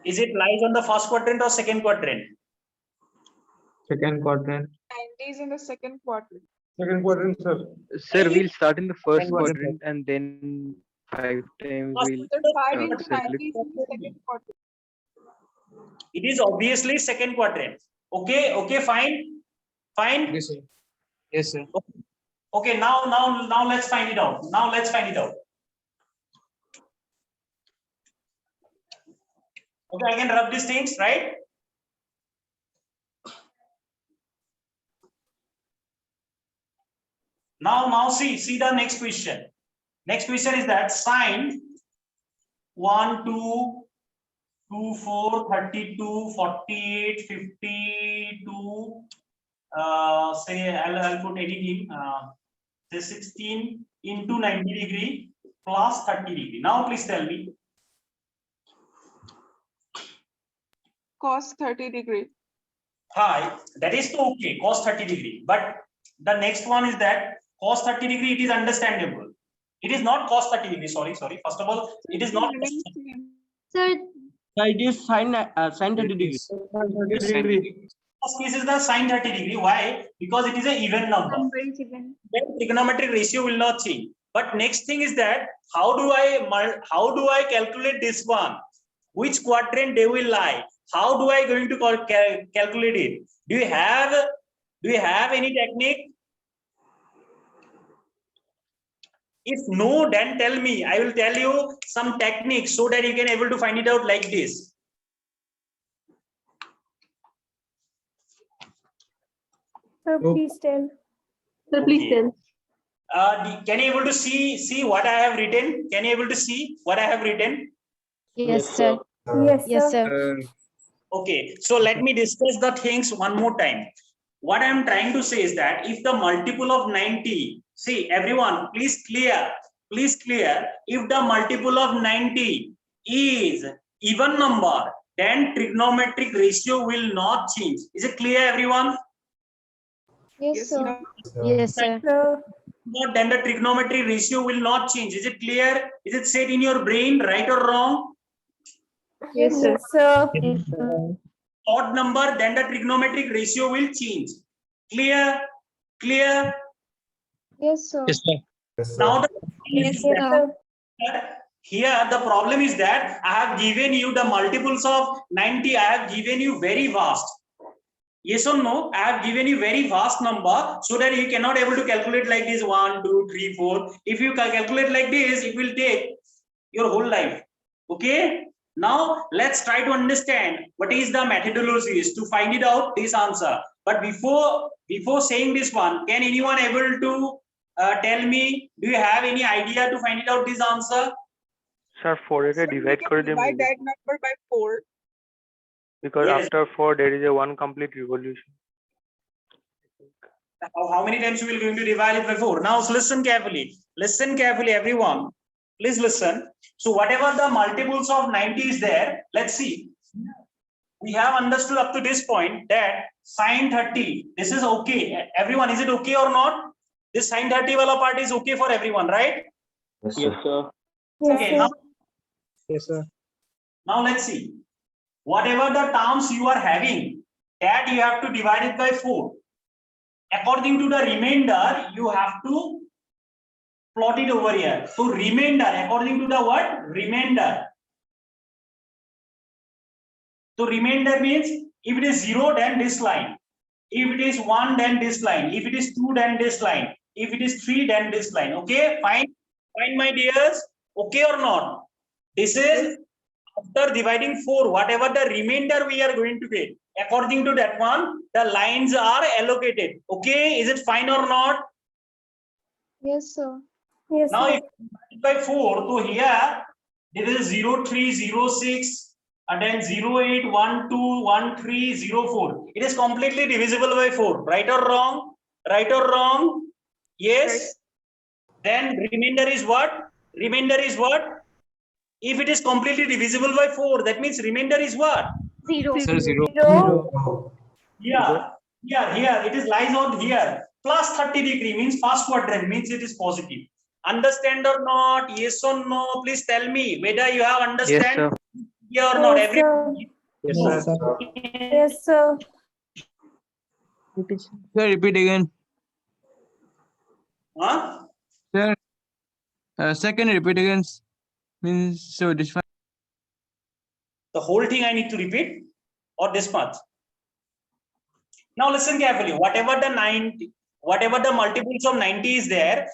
B: Is it lies on the first quadrant or second quadrant?
J: Second quadrant.
F: 90 is in the second quadrant.
J: Second quadrant, sir.
H: Sir, we'll start in the first
A: Second quadrant.
H: quadrant and then 5 times we'll
F: So 5 into
H: circle
F: 90
H: it.
F: is in the second quadrant.
B: It is obviously second quadrant. Okay, fine.
A: Yes, sir. Yes, sir.
B: Okay, now let's find it out. Okay, I can rub these things, right? Now see the next question. Next question is that sine 1, 2, 2, 4, 32, 48, 52, say I'll put anything, say 16 into 90 degree plus 30 degree. Now please tell me.
F: Cos 30 degree.
B: Hi, that is okay, cos 30 degree. But the next one is that cos 30 degree, it is understandable. It is not cos 30 degree, sorry. First of all, it is not.
D: Sir,
G: It is sine 30 degree.
J: 30 degree.
B: First case is the sine 30 degree. Why? Because it is an even number.
D: number is even.
B: Then trigonometric ratio will not change. But next thing is that how do I calculate this one? Which quadrant they will lie? How do I going to calculate it? Do you have any technique? If no, then tell me. I will tell you some techniques so that you can able to find it out like this.
D: Sir,
J: Oh.
D: please tell.
B: Sir, please tell. Can you able to see what I have written? Can you able to see what I have written?
D: Yes, sir. Yes, sir.
B: Okay, so let me discuss the things one more time. What I am trying to say is that if the multiple of 90, see everyone, please clear. If the multiple of 90 is even number, then trigonometric ratio will not change. Is it clear, everyone?
D: Yes, sir.
I: Yes, sir.
B: Then the trigonometric ratio will not change. Is it clear? Is it set in your brain, right or wrong?
D: Yes, sir.
B: Odd number, then the trigonometric ratio will change. Clear?
D: Yes, sir.
A: Yes, sir.
J: Yes, sir.
B: Now the
D: Yes, sir.
B: here the problem is that I have given you the multiples of 90. I have given you very vast. Yes or no? I have given you very vast number so that you cannot able to calculate like this 1, 2, 3, 4. If you calculate like this, it will take your whole life. Okay. Now let's try to understand what is the methodologies to find it out this answer. But before saying this one, can anyone able to tell me, do you have any idea to find it out this answer?
I: Sir, 4
F: So
I: रे
F: we
I: divide
F: can
I: कर दे
F: divide
I: मुझे.
F: that number by 4.
I: Because
B: Yes.
I: after 4 there is a one complete revolution.
B: How many times you will going to divide it by 4? Now listen carefully, everyone. Please listen. So whatever the multiples of 90 is there, let's see. We have understood up to this point that sine 30, this is okay. Everyone, is it okay or not? This sine 30 wala part is okay for everyone, right?
C: Yes, sir.
B: Okay, now,
E: Yes, sir.
B: now let's see. Whatever the terms you are having, that you have to divide it by 4. according to the remainder, you have to plot it over here. So remainder, according to the what? Remainder. So remainder means if it is 0, then this line. If it is 1, then this line. If it is 2, then this line. If it is 3, then this line. Okay, fine. Fine, my dears. Okay or not? This is after dividing 4, whatever the remainder we are going to get. According to that one, the lines are allocated. Okay, is it fine or not?
D: Yes, sir.
K: Yes,
B: Now,
K: sir.
B: if you divide by 4, so here there is 0, 3, 0, 6, and then 0, 8, 1, 2, 1, 3, 0, 4. It is completely divisible by 4. Right or wrong? Right or wrong? Yes.
F: Right.
B: Then remainder is what? Remainder is what? If it is completely divisible by 4, that means remainder is what?
D: 0.
A: Sir, 0.
B: Yeah, here it is lies on here. Plus 30 degree means first quadrant, means it is positive. Understand or not? Yes or no? Please tell me whether you have understand
H: Yes, sir.
B: here or not.
K: Yes,
B: Every
K: sir.
J: Yes,
E: Yes,
J: sir.
E: sir.
K: Yes, sir.
J: Sir, repeat again.
B: huh?
J: Sir, second repeat again. Means so this one.
B: The whole thing I need to repeat or this much. Now listen carefully. Whatever the multiples of 90 is there,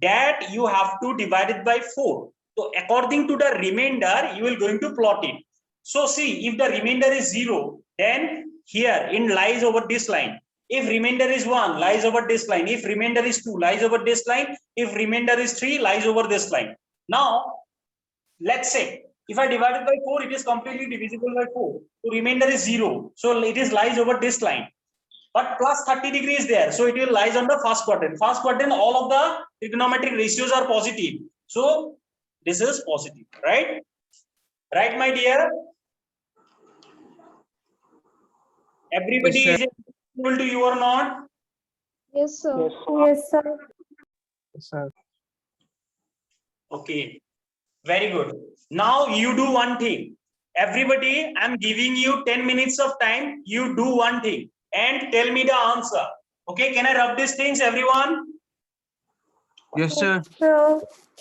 B: that you have to divide it by 4. So according to the remainder, you will going to plot it. So see, if the remainder is 0, then here in lies over this line. If remainder is 1, lies over this line. If remainder is 2, lies over this line. If remainder is 3, lies over this line. Now, let's say if I divide it by 4, it is completely divisible by 4. So remainder is 0. So it is lies over this line. But plus 30 degree is there. So it will lies on the first quadrant. First quadrant, all of the trigonometric ratios are positive. So this is positive, right? Right, my dear? Everybody
J: Yes,
B: is equal to you or not?
D: Yes, sir.
K: Yes, sir.
J: Yes, sir.
B: Okay, very good. Now you do one thing. Everybody, I'm giving you 10 minutes of time. You do one thing and tell me the answer. Okay, can I rub these things, everyone?
J: Yes, sir.
K: Sir.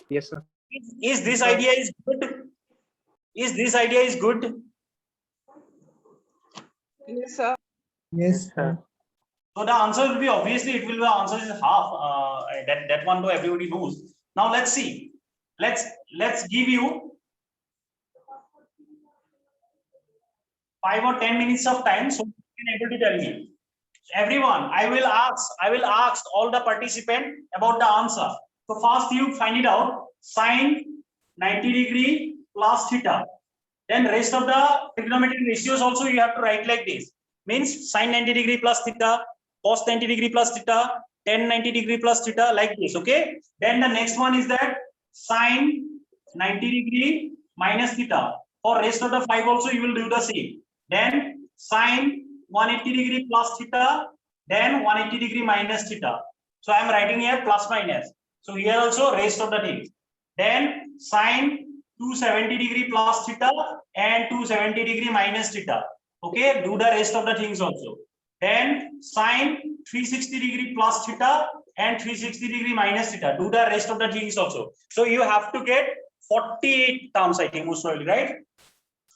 H: Yes, sir.
B: Is this idea is good? Is this idea is good?
F: Yes, sir.
E: Yes, sir.
B: So the answer will be obviously it will be the answer is half. That one to everybody knows. Now let's see. Let's give you 5 or 10 minutes of time so you can able to tell me. Everyone, I will ask all the participants about the answer. So first you find it out. Sine 90 degree plus theta. Then rest of the trigonometric ratios also you have to write like this. Means sine 90 degree plus theta, cos 90 degree plus theta, tan 90 degree plus theta, like this. Okay. Then the next one is that sine 90 degree minus theta. For rest of the 5 also you will do the same. Then sine 180 degree plus theta, then 180 degree minus theta. So I am writing here plus minus. So here also rest of the things. Then sine 270 degree plus theta and 270 degree minus theta. Okay, do the rest of the things also. Then sine 360 degree plus theta and 360 degree minus theta. Do the rest of the things also. So you have to get 48 terms, I think, most probably, right?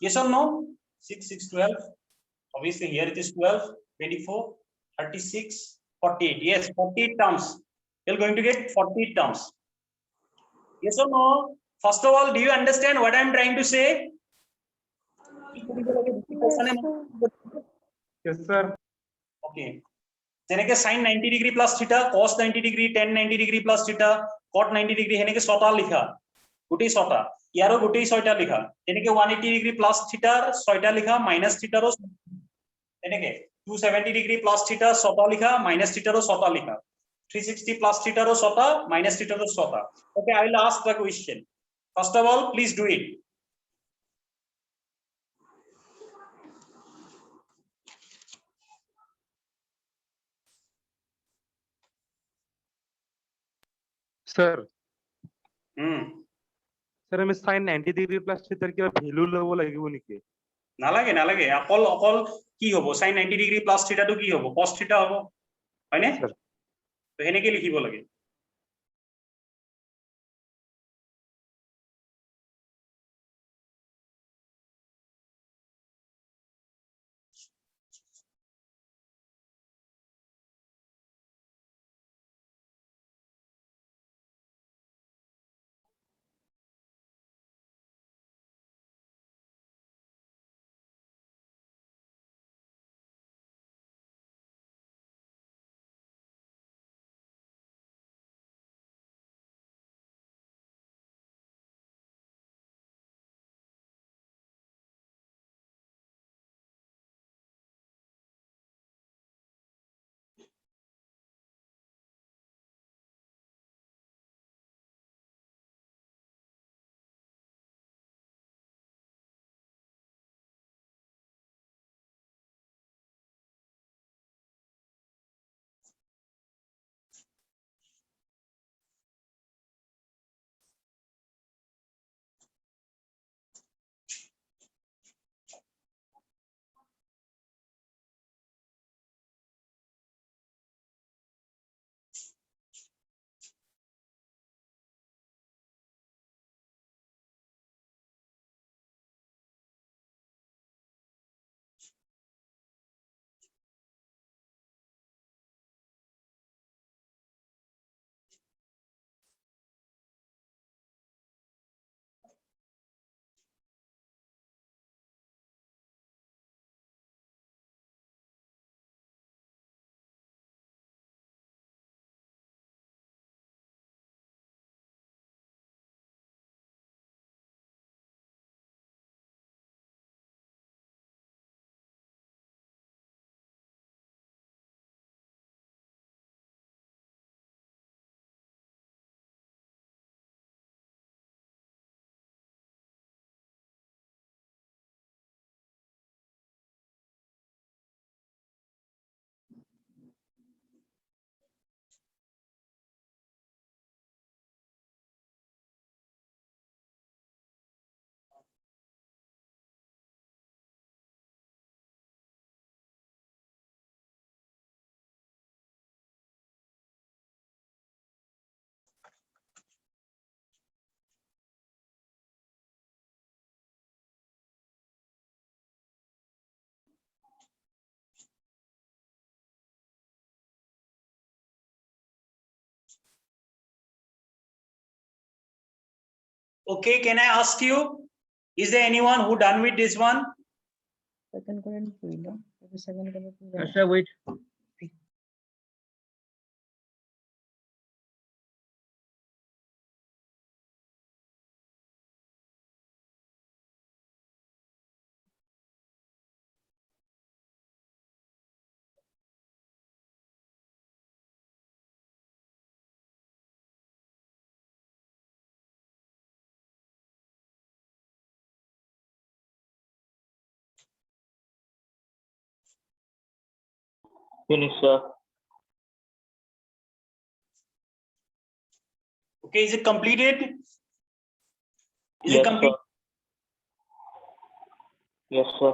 B: Yes or no? 6, 6, 12. Obviously, here it is 12, 24, 36, 48. Yes, 48 terms. You're going to get 48 terms. Yes or no? First of all, do you understand what I'm trying to say?
J: Yes, sir.
B: Okay. Then sine 90 degree plus theta, cos 90 degree, tan 90 degree plus theta, cot 90 degree. Heneke sota likha. Guti sota. Yaro guti soita likha. Heneke 180 degree plus theta, soita likha, minus theta ro. Heneke 270 degree plus theta, sota likha, minus theta ro sota likha. 360 plus theta ro sota, minus theta ro sota. Okay, I will ask the question. First of all, please do it.
I: Sir,
B: Sir,
I: আমি sin 90 degree plus থিটাৰ কিবা value লব লাগিব নেকি?
B: নালাগে অকল কি হ'ব sin 90 degree plus থিটাটো কি হ'ব cos থিটা হ'ব হয়নে? তো হেনেকে লিখিব লাগে। Okay, can I ask you, is there anyone who done with this one?
G: Sir, wait.
C: Finish, sir.
B: Okay, is it completed? Is
C: Yes,
B: it complete?
C: sir. Yes, sir.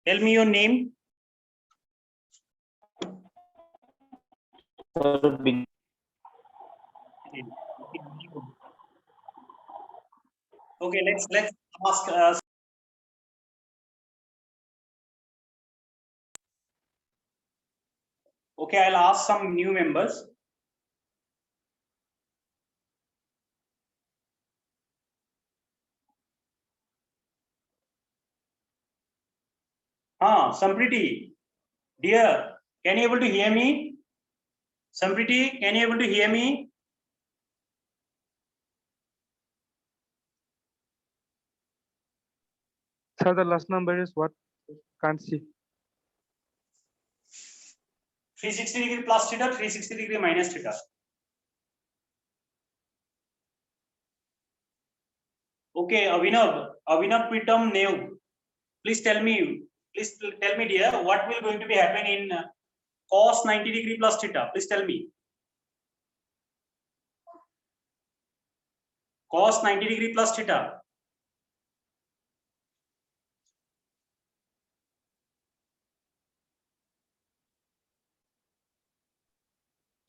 B: Tell me your name.
C: Sir,
B: Okay, let's ask. Okay, I'll ask some new members. Sampriti, dear, can you able to hear me? Sampriti, can you able to hear me?
I: Sir, the last number is what? Can't see.
B: 360 degree plus theta, 360 degree minus theta. Okay, Avinav Pritam Nev, please tell me, dear, what will going to be happen in cos 90 degree plus theta? Please tell me. Cos 90 degree plus theta.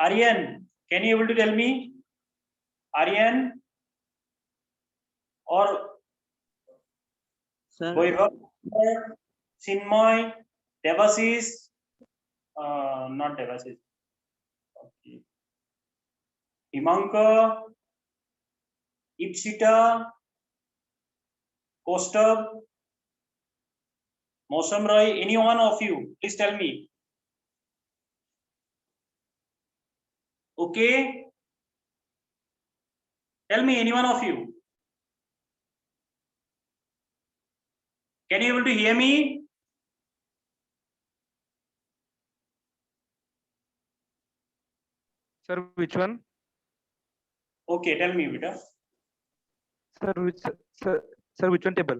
B: Aryan, can you able to tell me? Aryan or
G: Sir,
B: Vaibhav, Chinmoy, Devasis, not Devasis. Okay. Himanka, Ipsita, Kostab, Mosam Roy, any one of you, please tell me. Okay. Tell me, any one of you. Can you able to hear me?
I: Sir, which one?
B: Okay, tell me, Vita.
I: Sir, which one table?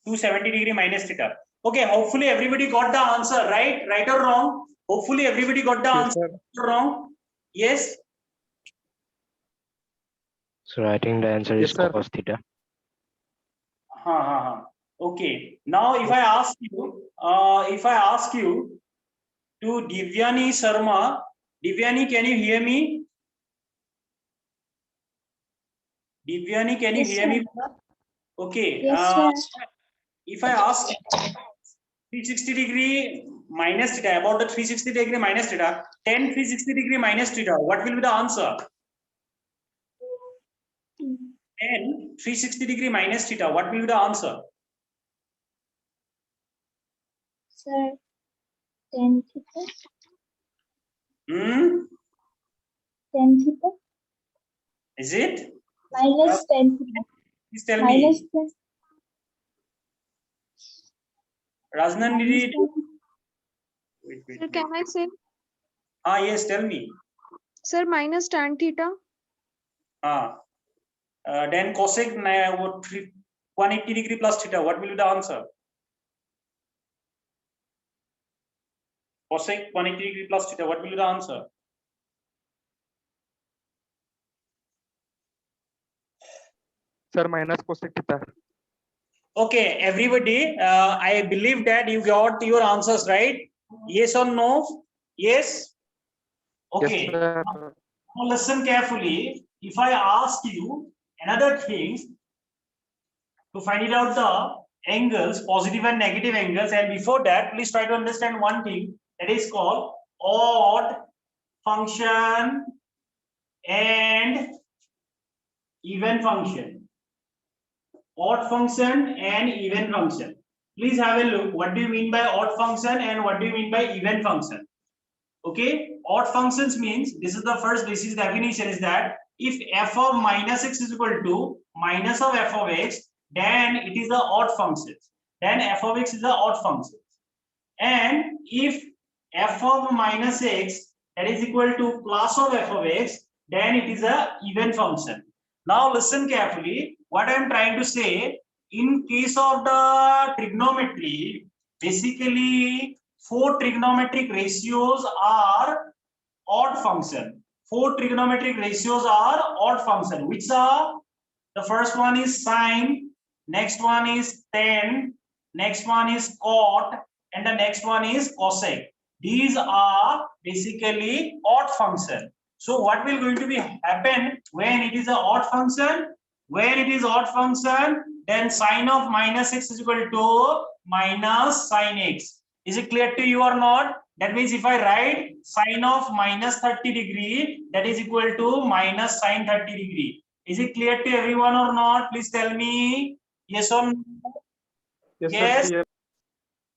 B: 270 degree minus theta. Okay, hopefully everybody got the answer, right? Right or wrong? Hopefully everybody got the
I: Yes,
B: answer.
I: sir.
B: Wrong? Yes?
L: So I think the answer
I: Yes,
L: is
I: sir.
L: cos theta.
B: Okay. Now if I ask you, to Divyani Sharma, Divyani, can you hear me? Divyani, can you
K: Yes,
B: hear
K: sir.
B: me? Okay.
K: Yes, sir.
B: If I ask 360 degree minus theta, about the 360 degree minus theta, 10 360 degree minus theta, what will be the answer? 10 360 degree minus theta, what will be the answer?
K: Sir, 10 theta.
B: 10
K: theta.
B: Is it?
K: Minus 10 theta.
B: Please tell
K: Minus
B: me.
K: 10.
B: Rajnan, did
K: Minus
B: it?
K: 10.
D: Sir, can I say?
B: Yes, tell me.
D: Sir, minus tan theta.
B: Then cosec 180 degree plus theta, what will be the answer? Cosec 180 degree plus theta, what will be the answer?
I: Sir, minus cosec theta.
B: Okay, everybody, I believe that you got your answers right. Yes or no? Yes. Okay.
I: Yes, sir.
B: Now listen carefully. If I ask you another thing to find it out the angles, positive and negative angles, and before that, please try to understand one thing that is called odd function and even function. Odd function and even function. Please have a look. What do you mean by odd function and what do you mean by even function? Okay, odd functions means, this is the first basic definition, is that if f of minus x is equal to minus of f of x, then it is the odd function. Then f of x is the odd function. And if f of minus x that is equal to plus of f of x, then it is a even function. Now listen carefully. What I am trying to say, in case of the trigonometry, basically 4 trigonometric ratios are odd function. 4 trigonometric ratios are odd function, which are, the first one is sine, next one is tan, next one is cot, and the next one is cosec. These are basically odd function. So what will going to be happen when it is an odd function? When it is odd function, then sine of minus x is equal to minus sine x. Is it clear to you or not? That means if I write sine of minus 30 degree, that is equal to minus sine 30 degree. Is it clear to everyone or not? Please tell me yes or no.
I: Yes,
B: Yes.
I: sir.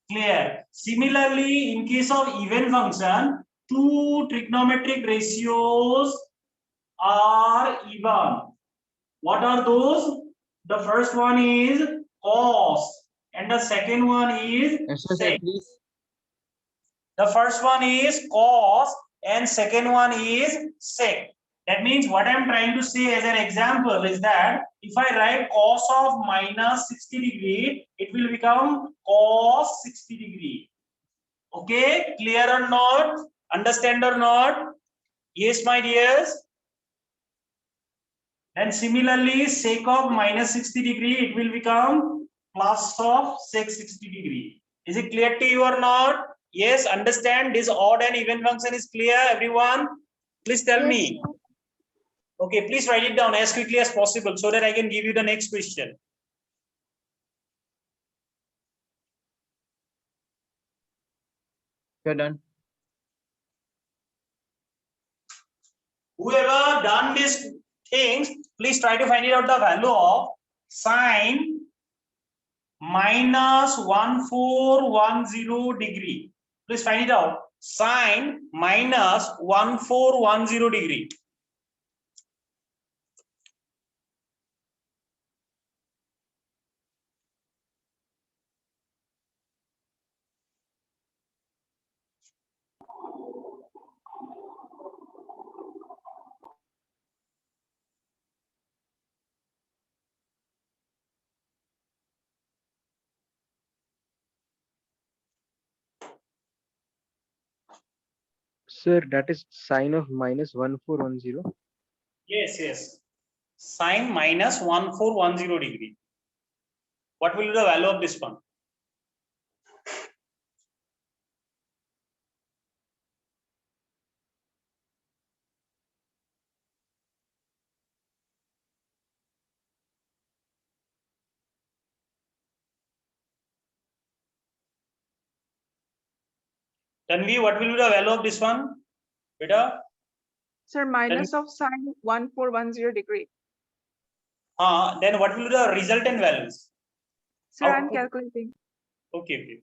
B: Clear. Similarly, in case of even function, 2 trigonometric ratios are even. What are those? The first one is cos and the second one is sec. The first one is cos and second one is sec. That means what I'm trying to say as an example is that if I write cos of minus 60 degree, it will become cos 60 degree. Okay, clear or not? Understand or not? Yes, my dears. And similarly, sec of minus 60 degree, it will become plus of sec 60 degree. Is it clear to you or not? Yes, understand this odd and even function is clear, everyone? Please tell
D: Yes,
B: me.
D: sir.
B: Okay, please write it down as quickly as possible so that I can give you the next question.
J: You're done.
B: Whoever done these things, please try to find it out the value of sine minus 1410 degree. Please find it out. Sine minus 1410 degree.
H: Sir, that is sine of minus 1410.
B: Yes, yes. Sine minus 1410 degree. What will be the value of this one? Tanvi, what will be the value of this one? Beta?
F: Sir, minus of sine 1410 degree.
B: Then what will be the resultant values?
F: Sir, I'm calculating.
B: Okay, okay.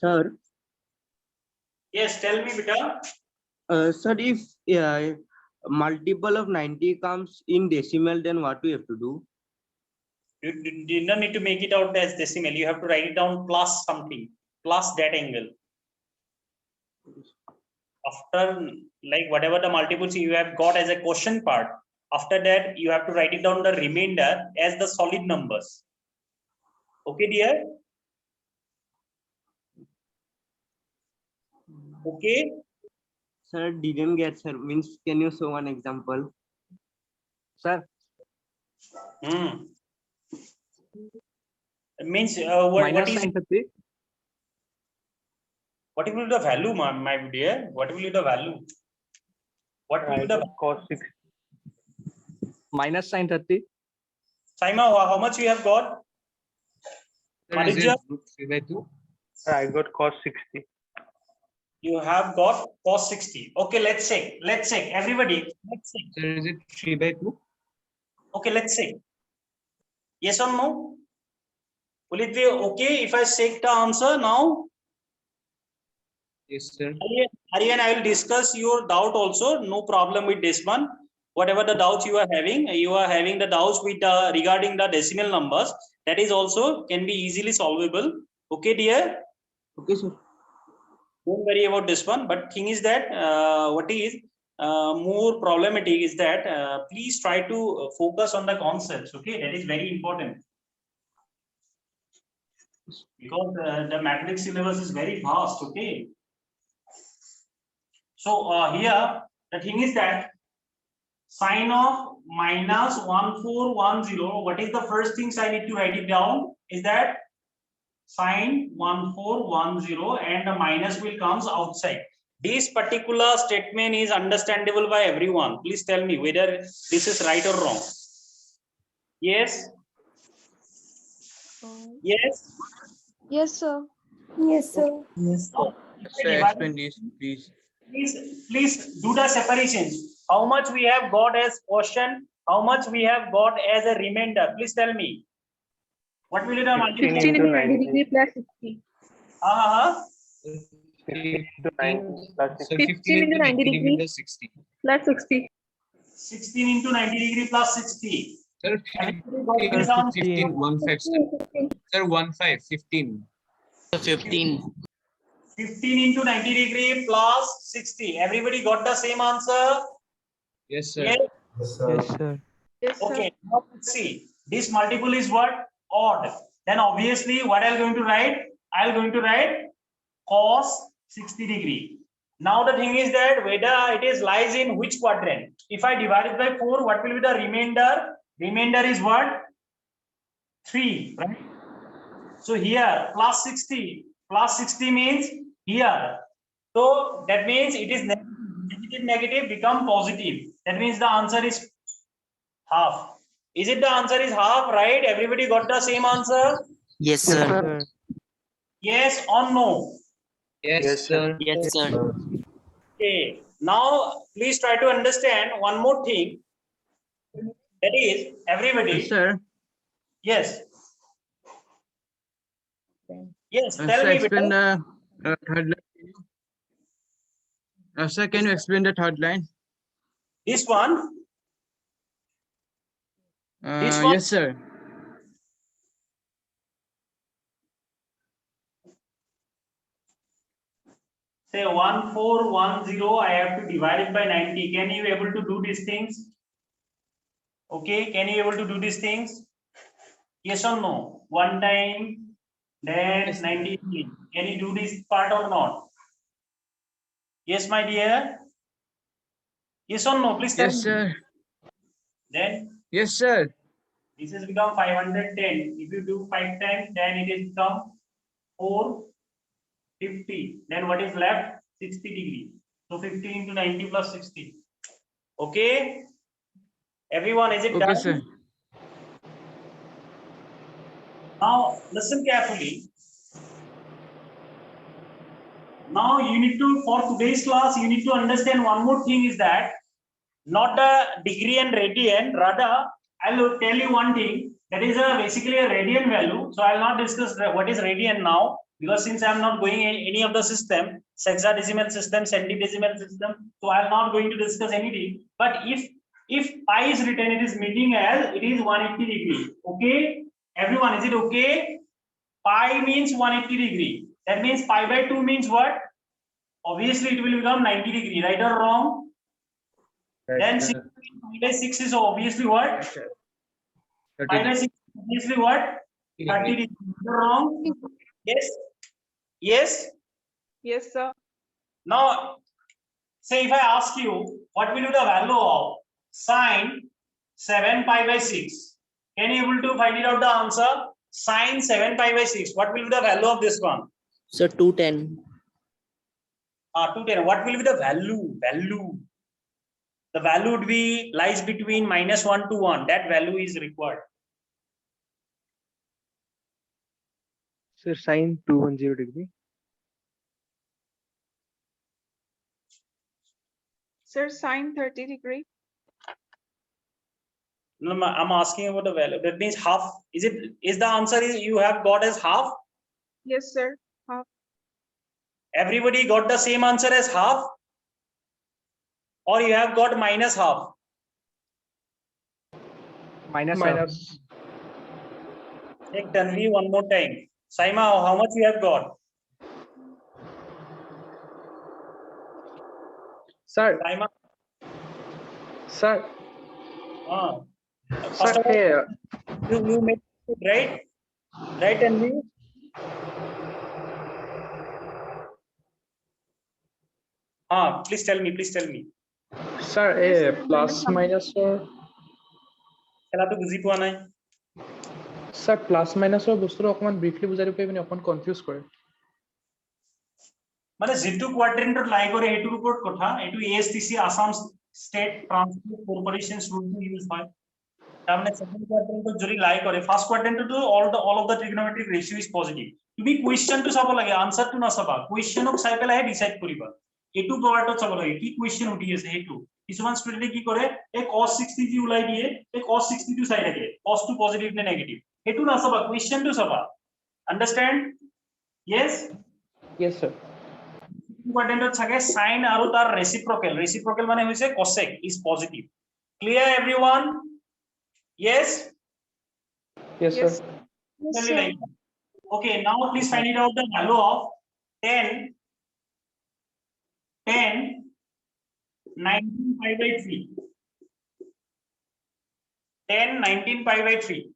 G: Sir,
B: Yes, tell me, beta.
G: sir, if multiple of 90 comes in decimal, then what we have to do?
B: You did not need to make it out as decimal. You have to write it down plus something, plus that angle. After, like, whatever the multiples you have got as a question part, after that you have to write it down the remainder as the solid numbers. Okay, dear? Okay.
G: Sir, didn't get, sir. Means, can you show one example?
H: Sir.
B: It means what
I: Minus
B: is
I: sine 30.
B: what will be the value, my dear? What will be the value? What will be the
I: Cos 6. Minus sine 30.
B: Saima, how much you have got?
A: Sir, is
B: Madhya?
A: it 3/2?
I: I got cos 60.
B: You have got cos 60. Okay, let's check. Let's check. Everybody, let's check.
A: Sir, is it 3/2?
B: Okay, let's check. Yes or no? Will it be okay if I check the answer now?
A: Yes, sir.
B: Aryan, I will discuss your doubt also. No problem with this one. Whatever the doubts you are having the doubts with regarding the decimal numbers. That is also can be easily solvable. Okay, dear.
G: Okay, sir.
B: Don't worry about this one. But thing is that what is more problematic is that please try to focus on the concepts. Okay, that is very important. Because the mathematics syllabus is very vast. Okay. So here the thing is that sine of minus 1410. What is the first things I need to write it down? Is that sine 1410 and the minus will comes outside. This particular statement is understandable by everyone. Please tell me whether this is right or wrong. Yes. Yes.
D: Yes, sir.
K: Yes, sir.
J: Yes.
B: Oh,
J: Sir, explain this, please.
B: Please do the separation. How much we have got as quotient? How much we have got as a remainder? Please tell me. What will be the multiple?
H: 15 into 90
K: degree plus 60.
A: 15 into 90 plus
K: 15 into 90 degree
A: plus 60.
K: plus 60.
B: 16 into 90 degree plus 60.
A: Sir,
B: Everybody got this answer?
A: 15, 15, sir. Sir, 15.
M: 15.
B: 15 into 90 degree plus 60. Everybody got the same answer?
A: Yes, sir.
B: Yes.
J: Yes, sir.
F: Yes, sir.
B: Okay, now let's see. This multiple is what? Odd. Then obviously what I'm going to write? I'm going to write cos 60 degree. Now the thing is that whether it is lies in which quadrant. If I divide it by 4, what will be the remainder? Remainder is what? 3, right? So here plus 60 means here. So that means it is negative become positive. That means the answer is half. Is it the answer is half, right? Everybody got the same answer?
M: Yes, sir.
B: Yes or no?
A: Yes, sir.
M: Yes, sir.
B: Okay. Now please try to understand one more thing. That is everybody.
J: Sir,
B: Yes. Yes.
J: sir,
B: Tell me.
J: explain
B: Beta.
J: the third line. Sir, can you explain the third line?
B: This one. This one.
J: Yes, sir.
B: Say 1410. I have to divide it by 90. Can you able to do these things? Okay. Can you able to do these things? Yes or no? One time, then 90. Can you do this part or not? Yes, my dear. Yes or no? Please tell
J: Yes,
B: me.
J: sir.
B: Then
J: Yes, sir.
B: this has become 510. If you do 5 times, then it is become 450. Then what is left? 60 degree. So 15 into 90 plus 60. Okay. Everyone, is it
J: Okay,
B: done?
J: sir.
B: Now listen carefully. Now you need to, for today's class, you need to understand one more thing is that not the degree and radian, rather I'll tell you one thing, that is basically a radian value. So I'll not discuss what is radian now, because since I'm not going in any of the system, hexadecimal system, centidecimal system, so I'm not going to discuss anything. But if pi is written, it is meaning as it is 180 degree. Okay, everyone, is it okay? Pi means 180 degree. That means pi by 2 means what? Obviously it will become 90 degree, right or wrong? Then 6 by 6 is obviously what? 5 by 6 is obviously what? 30 degree. Wrong? Yes. Yes.
F: Yes, sir.
B: Now, say if I ask you, what will be the value of sine 7 pi by 6? Can you able to find it out the answer? Sine 7 pi by 6. What will be the value of this one?
M: So 210.
B: 210. What will be the value? The value would be lies between -1 to 1. That value is required.
H: Sir, sine 210 degree.
F: Sir, sine 30 degree.
B: No, I'm asking about the value. That means half. Is the answer is you have got as half?
F: Yes, sir. Half.
B: Everybody got the same answer as half? Or you have got minus half?
N: Minus.
B: Take Tanvi one more time. Saima, how much you have got?
N: Sir.
B: Saima.
N: Sir.
B: First of all,
N: Sir,
B: you made it right? Right, Tanvi? Please tell me.
N: Sir, plus minus or
B: খেলাটো বুজি পোৱা নাই
N: sir plus minus or বস্তুটো অকমান briefly বুজাই দিব পাৰিবনি অকমান confuse কৰে
B: মানে যেটো কোয়াড্রেন্টত লাই কৰে এটোৰ ওপৰত কথা এটো ASTC Assam state transport corporations রুলটো ইউজ হয় তাৰমানে সেকেন্ড কোয়াড্রেন্টত যদি লাই কৰে ফার্স্ট কোয়াড্রেন্টটো all of the trigonometric ratio is positive তুমি কোৱেশ্চনটো চাব লাগে আনসাৰটো নাচাবা কোৱেশ্চনক চাই পেলাইহে ডিসাইড কৰিবা এটো পাৰ্টত চাব লাগে কি কোৱেশ্চন উঠি আছে হেতু কিছুমান ষ্টুডেন্টে কি কৰে এই cos 60 জি উলাই দিয়ে এই cos 60 টো চাই থাকে cos টো পজিটিভ নে নেগেটিভ এটো না চাবা কোৱেশ্চন টো চাবা আন্ডাৰস্ট্যান্ড yes
N: Yes, sir.
B: কোৱাড্ৰেন্টত থাকে sin আৰু তাৰ ৰেচিপ্ৰকেল মানে হৈছে cosec is positive clear everyone yes
N: Yes, sir.
D: Yes,
B: Tell me
D: sir.
B: like that. Okay, now please find it out the value of 10 19 pi by 3 10 19 pi by 3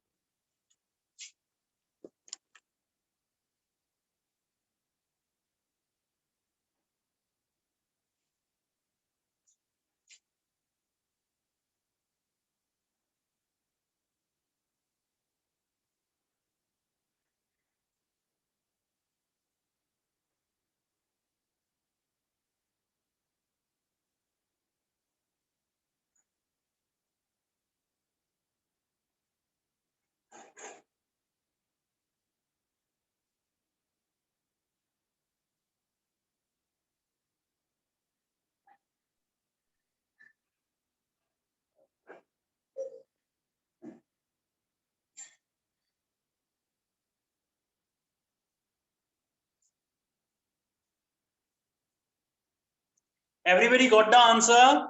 B: Everybody got the answer?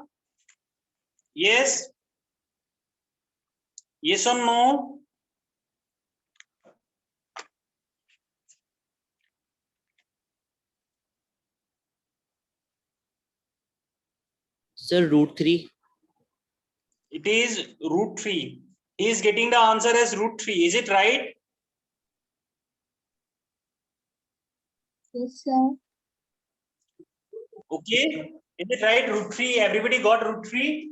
B: Yes? Yes or no?
M: Sir, √3.
B: It is √3. He is getting the answer as √3. Is it right?
K: Yes, sir.
B: Okay. Is it right? √3. Everybody got √3?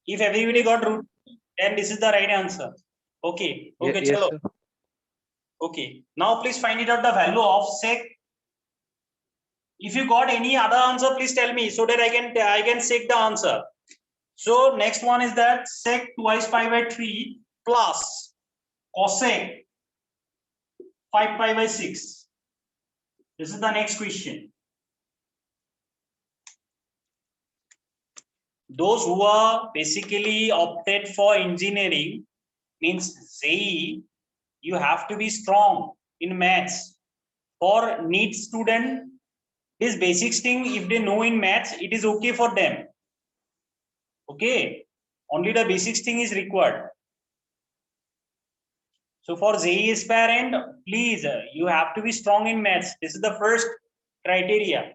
B: If everybody got √3, then this is the right answer. Okay. Okay,
H: Yes,
B: chalo.
H: sir.
B: Okay. Now please find it out the value of sec. If you got any other answer, please tell me so that I can check the answer. So next one is that sec twice pi by 3 plus cosec 5 pi by 6. This is the next question. Those who are basically opted for engineering means JEE, you have to be strong in maths. For NEET student, this basics thing, if they know in maths, it is okay for them. Okay, only the basics thing is required. So for JEE aspirant, please, you have to be strong in maths. This is the first criteria.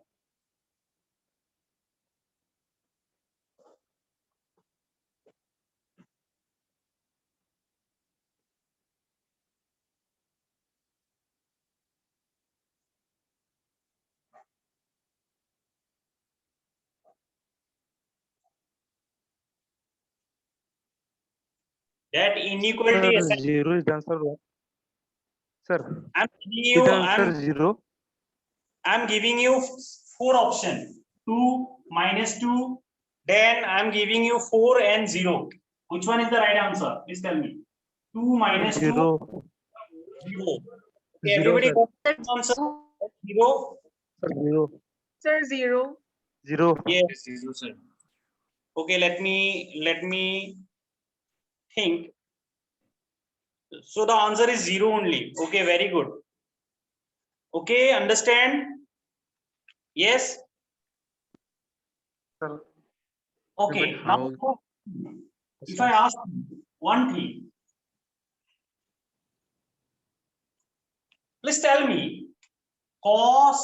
B: That inequality
I: Sir, 0 is the answer. Sir,
B: I'm giving
I: is
B: you,
I: the answer 0?
B: I'm giving you 4 options. 2, -2, then I'm giving you 4 and 0. Which one is the right answer? Please tell me. 2 minus 2,
I: 0.
B: 0. Okay,
I: Zero,
B: everybody
I: sir.
B: got the answer? 0?
I: Sir, 0.
F: Sir, 0.
I: 0.
B: Yes, 0, sir. Okay, let me think. So the answer is 0 only. Okay, very good. Okay, understand? Yes?
I: Sir.
B: Okay,
I: But
B: now
I: how-
B: if I ask one thing, please tell me cos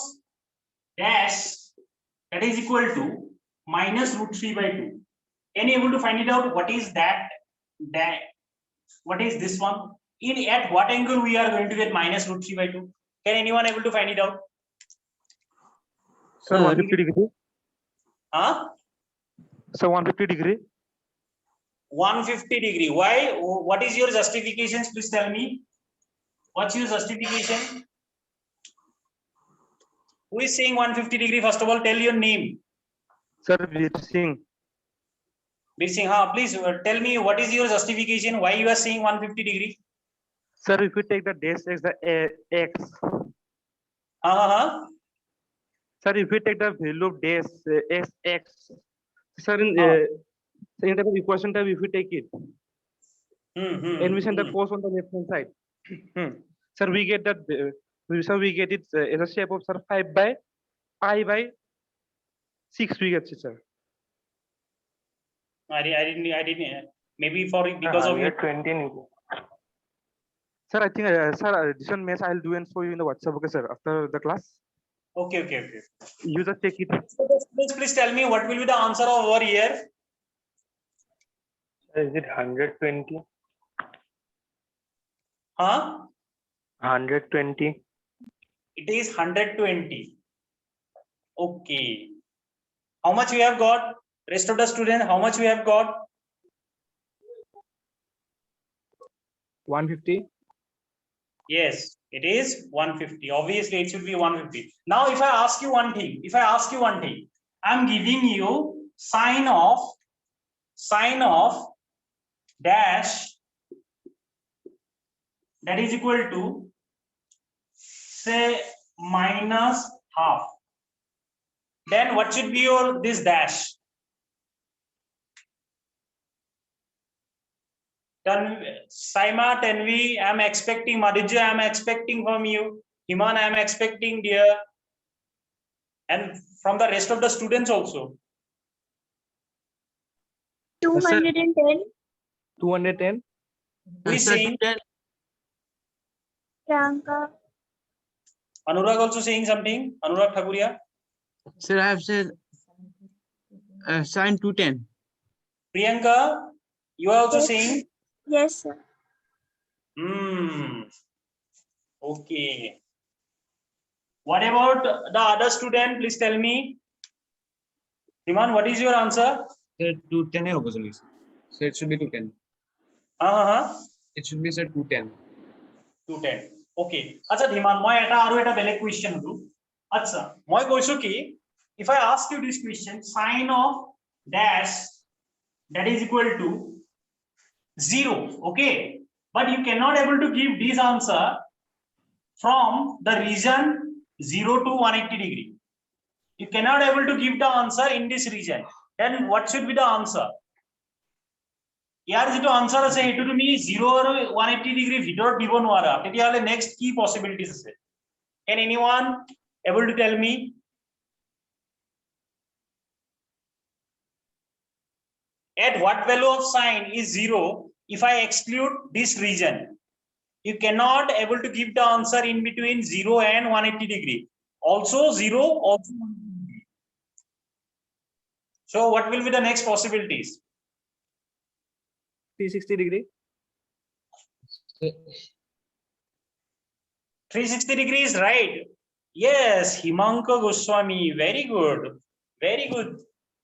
B: dash that is equal to minus √3 by 2. Can you able to find it out? What is that? What is this one? At what angle we are going to get minus √3 by 2? Can anyone able to find it out?
I: Sir, 150 degree.
B: Huh?
I: So 150 degree.
B: 150 degree. Why? What is your justifications? Please tell me. What's your justification? Who is saying 150 degree? First of all, tell your name.
I: Sir, Veer Singh.
B: Veer Singh, please tell me what is your justification? Why you are saying 150 degree?
I: Sir, if you take the dash as the x.
B: Uh-huh.
I: Sir, if we take the value of dash Sx, sir, in the equation type, if we take it, and we send the cos on the left hand side, sir, we get that. We get it as a shape of, sir, 5 by pi by 6. We get it, sir.
B: I didn't. Maybe because of your
L: 20.
I: Sir, I think, sir, this one mess I'll do and show you in the WhatsApp, okay, sir, after the class.
B: Okay.
I: You just take it.
B: So please tell me what will be the answer over here.
L: Is it 120?
B: Huh?
L: 120.
B: It is 120. Okay. How much we have got? Rest of the students, how much we have got?
N: 150.
B: Yes, it is 150. Obviously, it should be 150. Now, if I ask you one thing, I'm giving you sine of dash that is equal to, say, minus half. Then what should be your this dash? Saima, Tanvi, I'm expecting. Madhya, I'm expecting from you. Himan, I'm expecting, dear. And from the rest of the students also.
K: 210.
N: 210.
B: Who is saying?
K: Priyanka.
B: Anurag also saying something. Anurag Thakuria.
J: Sir, I have said sine 210.
B: Priyanka, you are also saying?
K: Yes, sir.
B: Okay. What about the other student? Please tell me. Himan, what is your answer?
A: Sir, 210 obviously. So it should be 210. It should be, sir, 210.
B: 210. Okay. Acha Himan, moi eta aru eta belek question do. Acha, moi koisu ki if I ask you this question, sine of dash that is equal to 0, okay, but you cannot able to give this answer from the region 0 to 180 degree. You cannot able to give the answer in this region. Then what should be the answer? Yaar jitu answer ase etu tumi 0 or 180 degree ভিতৰত দিব নোৱাৰা তেতিয়াহলে next key possibilities আছে. Can anyone able to tell me? At what value of sine is 0 if I exclude this region? You cannot able to give the answer in between 0 and 180 degree. Also 0, also 180 degree. So what will be the next possibilities?
N: 360 degree.
B: 360 degrees, right? Yes, Himanka Goswami, very good, very good.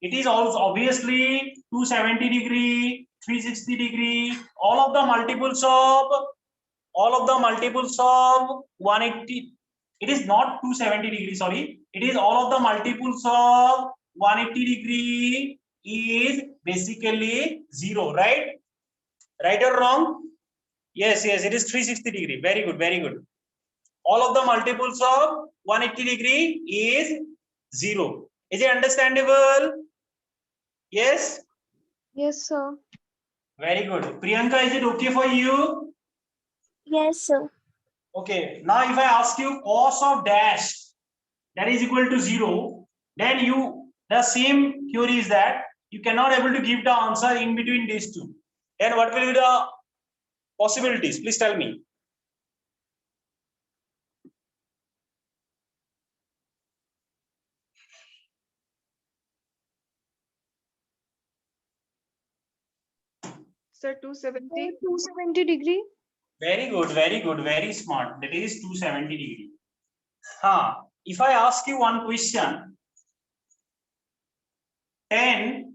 B: It is also obviously 270 degree, 360 degree, all of the multiples of 180. It is not 270 degree, sorry. It is all of the multiples of 180 degree is basically 0, right? Right or wrong? Yes, it is 360 degree. Very good, very good. All of the multiples of 180 degree is 0. Is it understandable? Yes?
D: Yes, sir.
B: Very good. Priyanka, is it okay for you?
K: Yes, sir.
B: Okay. Now if I ask you cos of dash that is equal to 0, then the same theory is that you cannot able to give the answer in between these two. Then what will be the possibilities? Please tell me.
F: Sir, 270.
D: 270 degree.
B: Very good, very smart. That is 270 degree. If I ask you one question, 10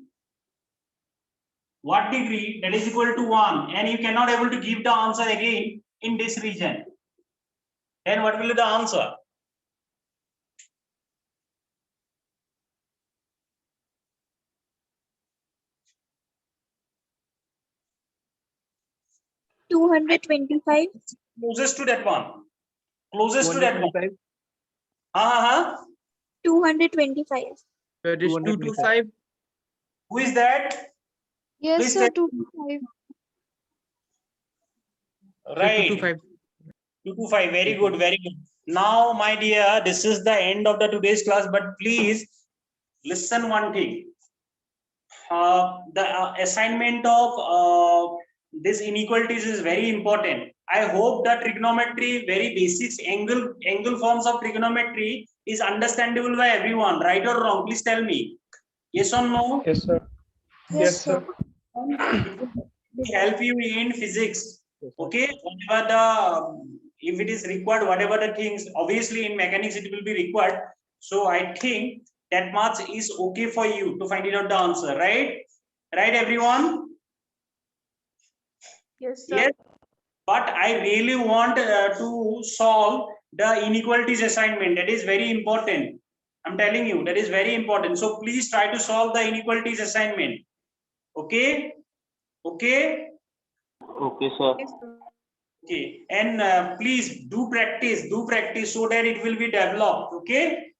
B: what degree that is equal to 1, and you cannot able to give the answer again in this region, then what will be the answer?
K: $225.
B: Closest to that one. Closest to that one.
K: 225.
J: That is 2 to 5.
B: Who is that?
D: Yes,
B: Please
D: sir.
B: tell-
D: 2 5.
B: Right.
J: 2 to 5.
B: 2 to 5. Very good. Very good. Now, my dear, this is the end of the today's class. But please listen one thing. The assignment of this inequalities is very important. I hope that trigonometry, very basics, angle forms of trigonometry is understandable by everyone. Right or wrong? Please tell me. Yes or no?
N: Yes, sir. Yes, sir.
B: It will help you in physics. Okay, whatever the if it is required, whatever the things, obviously in mechanics it will be required. So I think that much is okay for you to find it out the answer, right? Right, everyone?
F: Yes, sir.
B: Yes. But I really want to solve the inequalities assignment. That is very important. I'm telling you, that is very important. So please try to solve the inequalities assignment. Okay? Okay?
C: Okay, sir.
F: Yes, sir.
B: Okay, and please do practice so that it will be developed. Okay,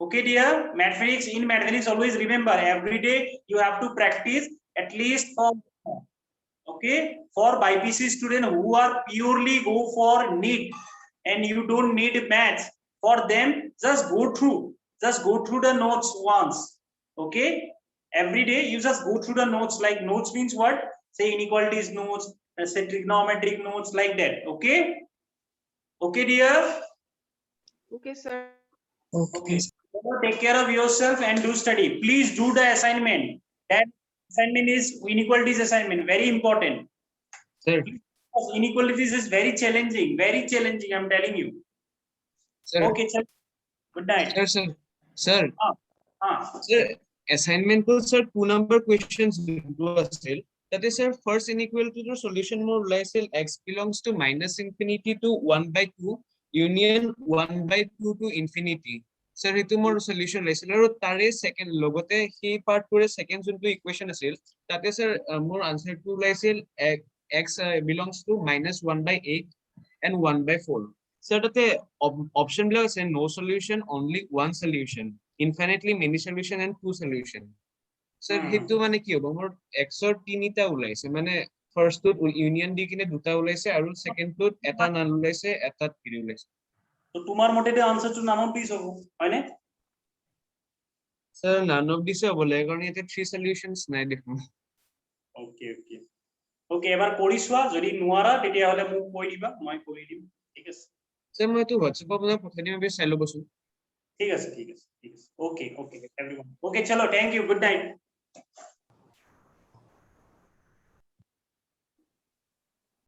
B: okay, dear. Mathematics always remember every day you have to practice at least for, okay, for BPC student who are purely go for NEET and you don't need maths. For them, just go through the notes once. Okay, every day you just go through the notes. Like notes means what? Say inequalities notes. Say trigonometric notes, like that. Okay, okay, dear.
F: Okay, sir.
B: Okay, so take care of yourself and do study. Please do the assignment. That assignment is inequalities assignment, very important.
A: Sir.
B: Inequalities is very challenging, I'm telling you.
A: Sir.
B: Okay, sir. Good night.
A: Sir. Sir, assignment to sir 2 number questions still. That is, sir, first inequality to solution more less x belongs to minus infinity to 1/2 union 1/2 to infinity. Sir, itu more solution লৈছিল আৰু তাৰে second লগতে সেই part টোৰে second যোনটো equation আছিল তাতে sir মোৰ answer টো ওলাইছিল x belongs to minus 1/8 and 1/4. Sir, তাতে option বিলাক আছে no solution, only one solution, infinitely many solution and two solution. Sir, সেইটো মানে কি হ'ব মোৰ x ৰ 3টা ওলাইছে মানে first টোত ইউনিয়ন দি কিনে 2টা ওলাইছে আৰু second টোত এটা নাল ওলাইছে এটাত কি ওলাইছে।
B: তো তোমাৰ মতে answer to none of these হ'ব হয়নে?
A: Sir, none of these হ'ব লাগে কাৰণ ইয়াতে 3 solutions নাই দেখোন।
B: Okay, okay. Okay, এবাৰ কৰি চোৱা যদি নোৱাৰা তেতিয়া হলে মোক কৈ দিবা মই কৰি দিম ঠিক আছে।
A: Sir, মই তো WhatsApp আপোনাক পঠাই দিম এবাৰ চাই ল'বচোন।
B: ঠিক আছে। Okay, okay, everyone. Okay, chalo, thank you. Good night.